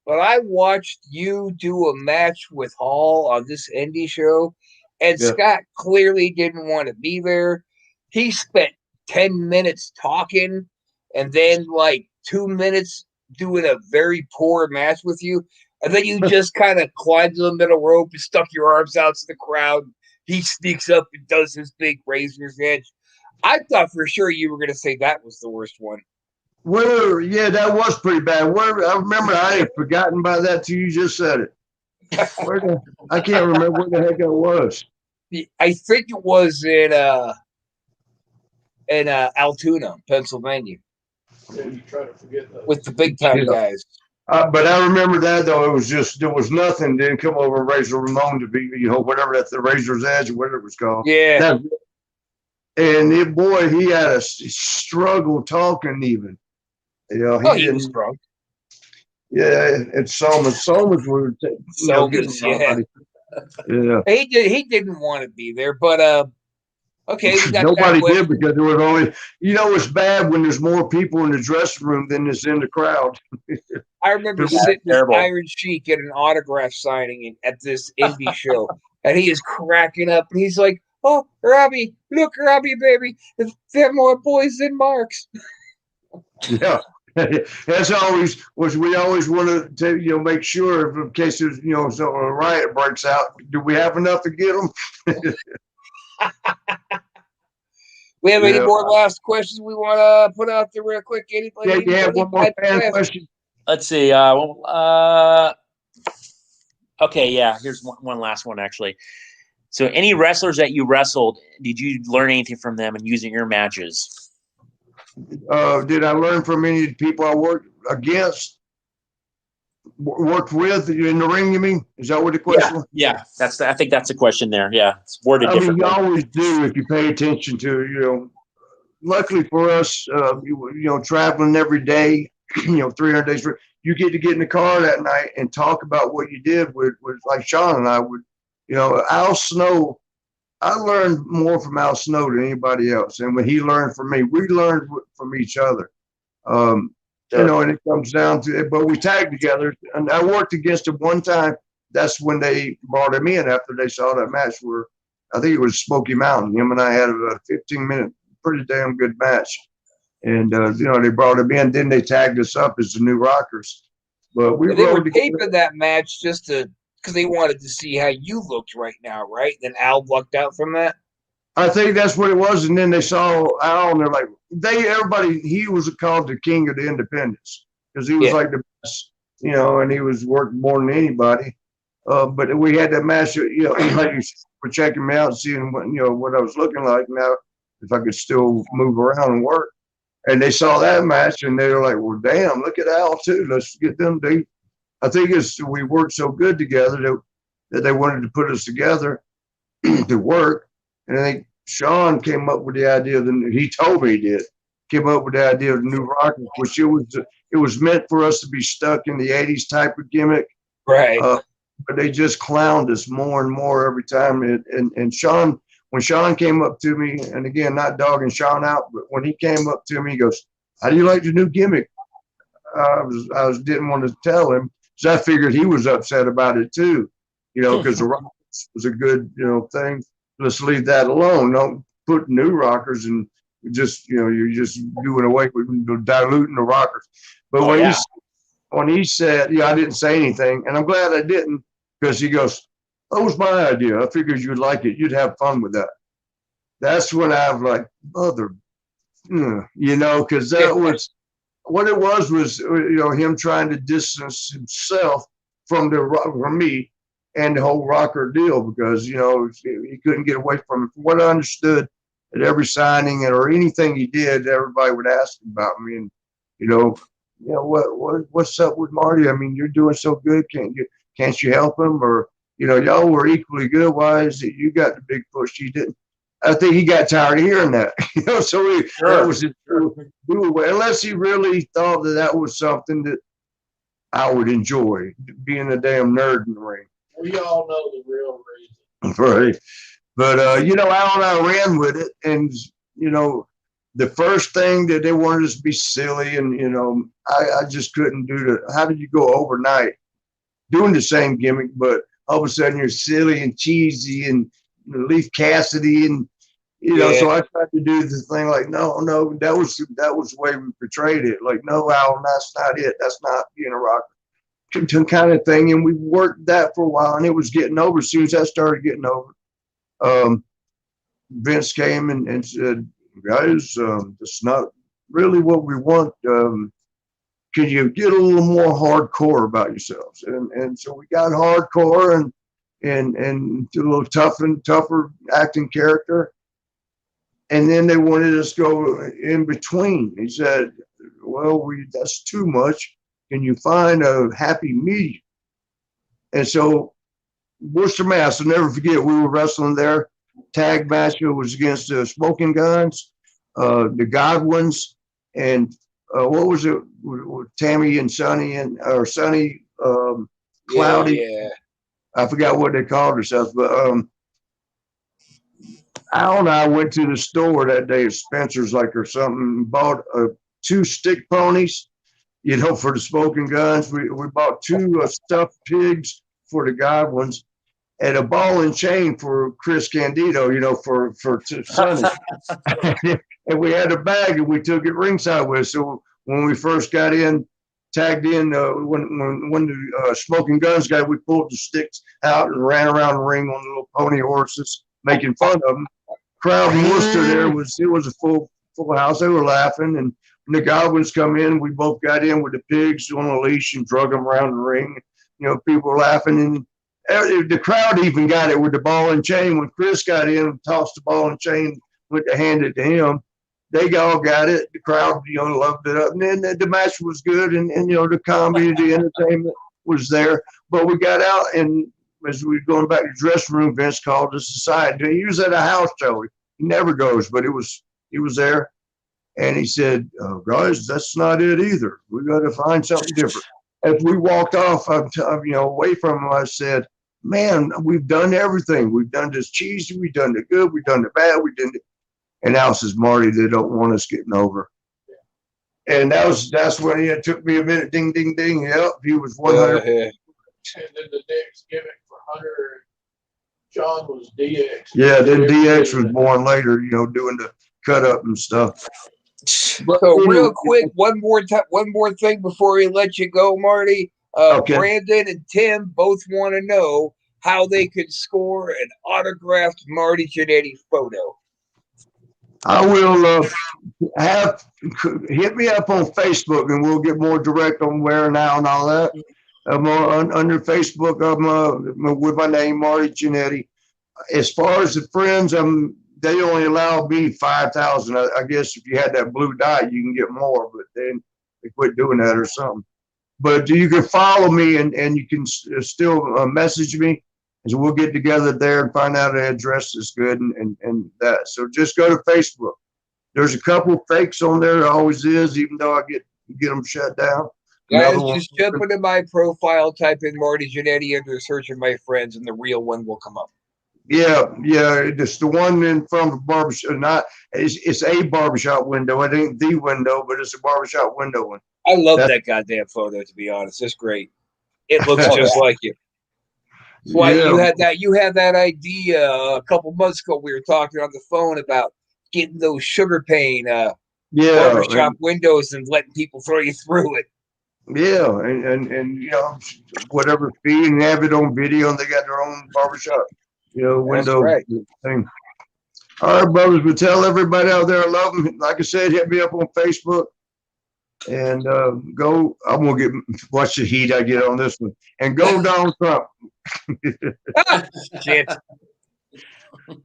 but I watched you do a match with Hall on this indie show, and Scott clearly didn't want to be there. He spent 10 minutes talking and then like 2 minutes doing a very poor match with you. And then you just kind of climb to the middle rope and stuck your arms out to the crowd. He sneaks up and does his big razor's edge. I thought for sure you were going to say that was the worst one. Yeah, that was pretty bad. I remember I had forgotten about that till you just said it. I can't remember where the heck it was. I think it was in Altoona, Pennsylvania. Yeah, you try to forget those. With the big time guys. But I remember that, though. It was just, there was nothing. Didn't come over Razor Ramon to be, whatever that's the Razor's Edge or whatever it was called. Yeah. And he had a struggle talking even. He was strong. Yeah, and Somers were yeah. He didn't want to be there, but okay, we got nobody did, because there was only, it's bad when there's more people in the dressing room than is in the crowd. I remember sitting with Iron Sheik at an autograph signing at this indie show, and he is cracking up, and he's like, "Oh, Robbie, look, Robbie, baby, they're more boys than marks." Yeah. That's always we always want to make sure, in case there's a riot breaks out, do we have enough to get them? We have any more last questions we want to put out there real quick? Anybody? Yeah, you have one more fan question. Let's see. Okay, yeah. Here's one last one, actually. So, any wrestlers that you wrestled, did you learn anything from them and using your matches? Did I learn from any of the people I worked against, worked with in the ring? You mean? Is that what the question was? Yeah. I think that's the question there. Yeah, it's worded differently. You always do if you pay attention to. Luckily for us, traveling every day, 300 days. You get to get in the car that night and talk about what you did with like Sean and I would. Al Snow. I learned more from Al Snow than anybody else, and when he learned from me, we learned from each other. And it comes down to it. But we tagged together, and I worked against him one time. That's when they brought him in after they saw that match where I think it was Smoky Mountain. Him and I had a 15-minute, pretty damn good match. And they brought him in. Then they tagged us up as the New Rockers. But they were taping that match just because they wanted to see how you looked right now, right? Then Al lucked out from that. I think that's what it was. And then they saw Al, and they're like, he was called the king of the independents because he was like the best, and he was working more than anybody. But we had that match, like you were checking me out and seeing what I was looking like now, if I could still move around and work. And they saw that match and they were like, well, damn, look at Al too. Let's get them. I think we worked so good together that they wanted to put us together to work. And I think Sean came up with the idea he told me he did, came up with the idea of the New Rockers, which it was meant for us to be stuck in the 80s type of gimmick. Right. But they just clowned us more and more every time. And Sean, when Sean came up to me, and again, not dogging Sean out, but when he came up to me, he goes, how do you like the new gimmick? I didn't want to tell him because I figured he was upset about it too, because the Rockers was a good, thing. Let's leave that alone. Don't put New Rockers and just, you're just doing away with diluting the Rockers. But when he said, I didn't say anything, and I'm glad I didn't, because he goes, that was my idea. I figured you'd like it. You'd have fun with that. That's when I'm like, because that was what it was, him trying to distance himself from me and the whole rocker deal, because, he couldn't get away from it. From what I understood, at every signing or anything he did, everybody would ask about me. And, what's up with Marty? I mean, you're doing so good. Can't you help him? Or, y'all were equally good. Why is it you got the big push? He didn't. I think he got tired of hearing that, so that was his unless he really thought that was something that I would enjoy, being a damn nerd in the ring. We all know the real reason. Right. But, Al and I ran with it. And, the first thing that they wanted us to be silly. And, I just couldn't do how did you go overnight doing the same gimmick, but all of a sudden you're silly and cheesy and Leaf Cassidy and, so I tried to do the thing like, no, that was the way we portrayed it. Like, no, Al, that's not it. That's not being a rocker. Kind of thing. And we worked that for a while, and it was getting over. As soon as I started getting over, Vince came and said, guys, that's not really what we want. Can you get a little more hardcore about yourselves? And so we got hardcore and a little tougher acting character. And then they wanted us to go in between. He said, well, that's too much. Can you find a happy medium? And so Worcester, Mass, I'll never forget, we were wrestling there. Tag match was against the Smoking Guns, the Godwins, and what was it? Tammy and Sonny or Sonny Cloudy. Yeah. I forgot what they called themselves, but Al and I went to the store that day at Spencer's or something and bought 2 stick ponies, for the Smoking Guns. We bought 2 stuffed pigs for the Godwins and a ball and chain for Chris Candido, for Sonny. And we had a bag and we took it ringside with us. So when we first got tagged in, when the Smoking Guns guy, we pulled the sticks out and ran around the ring on the little pony horses, making fun of them. Crowd in Worcester there it was a full house. They were laughing, and when the Godwins come in, we both got in with the pigs on a leash and drug them around the ring. People were laughing, and the crowd even got it with the ball and chain. When Chris got in and tossed the ball and chain, went to hand it to him, they all got it. The crowd, loved it up. And then the match was good, and the comedy, the entertainment was there. But we got out, and as we were going back to the dressing room, Vince called us aside. He was at a house show. He never goes, but he was there. And he said, guys, that's not it either. We got to find something different. As we walked off, away from him, I said, man, we've done everything. We've done this cheesy. We've done the good. We've done the bad. We did it. And Al says, Marty, they don't want us getting over. And that's when it took me a minute. Ding, ding, ding. Yep, he was 100. And then the next gimmick for Hunter, John was DX. Yeah, then DX was born later, doing the cut up and stuff. So real quick, one more thing before we let you go, Marty. Okay. Brandon and Tim both want to know how they could score an autographed Marty Jannetty photo. I will hit me up on Facebook, and we'll get more direct on where now and all that. Under Facebook, I'm with my name, Marty Jannetty. As far as the friends, they only allow me 5,000. I guess if you had that blue dot, you can get more, but then they quit doing that or something. But you can follow me, and you can still message me, and so we'll get together there and find out the address is good and that. So just go to Facebook. There's a couple fakes on there. There always is, even though I get them shut down. Guys, just jump into my profile, type in Marty Jannetty under search of my friends, and the real one will come up. Yeah. It's the one in front of the barbershop. It's a barbershop window. It ain't the window, but it's a barbershop window one. I love that goddamn photo, to be honest. It's great. It looks just like you. Why you had that idea a couple months ago. We were talking on the phone about getting those sugar pane barbershop windows and letting people throw you through it. Yeah, and whatever fee, and have it on video, and they got their own barbershop, window thing. All right, brothers, but tell everybody out there I love them. Like I said, hit me up on Facebook. And go. I'm gonna watch the heat I get on this one. And go Donald Trump. Shit.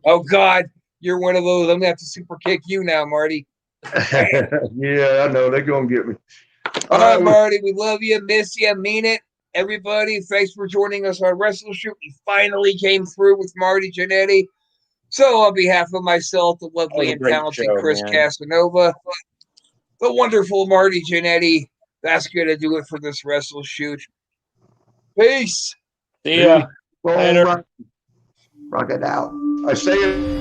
Oh God, you're one of those. I'm gonna have to super kick you now, Marty. Yeah, I know they're gonna get me. All right, Marty, we love you, miss you, mean it. Everybody, thanks for joining us on Wrestleshoot. We finally came through with Marty Jannetty. So, on behalf of myself, the lovely and talented Chris Casanova, the wonderful Marty Jannetty, that's going to do it for this Wrestleshoot. Peace. See ya. Later. Rock it out. I say it.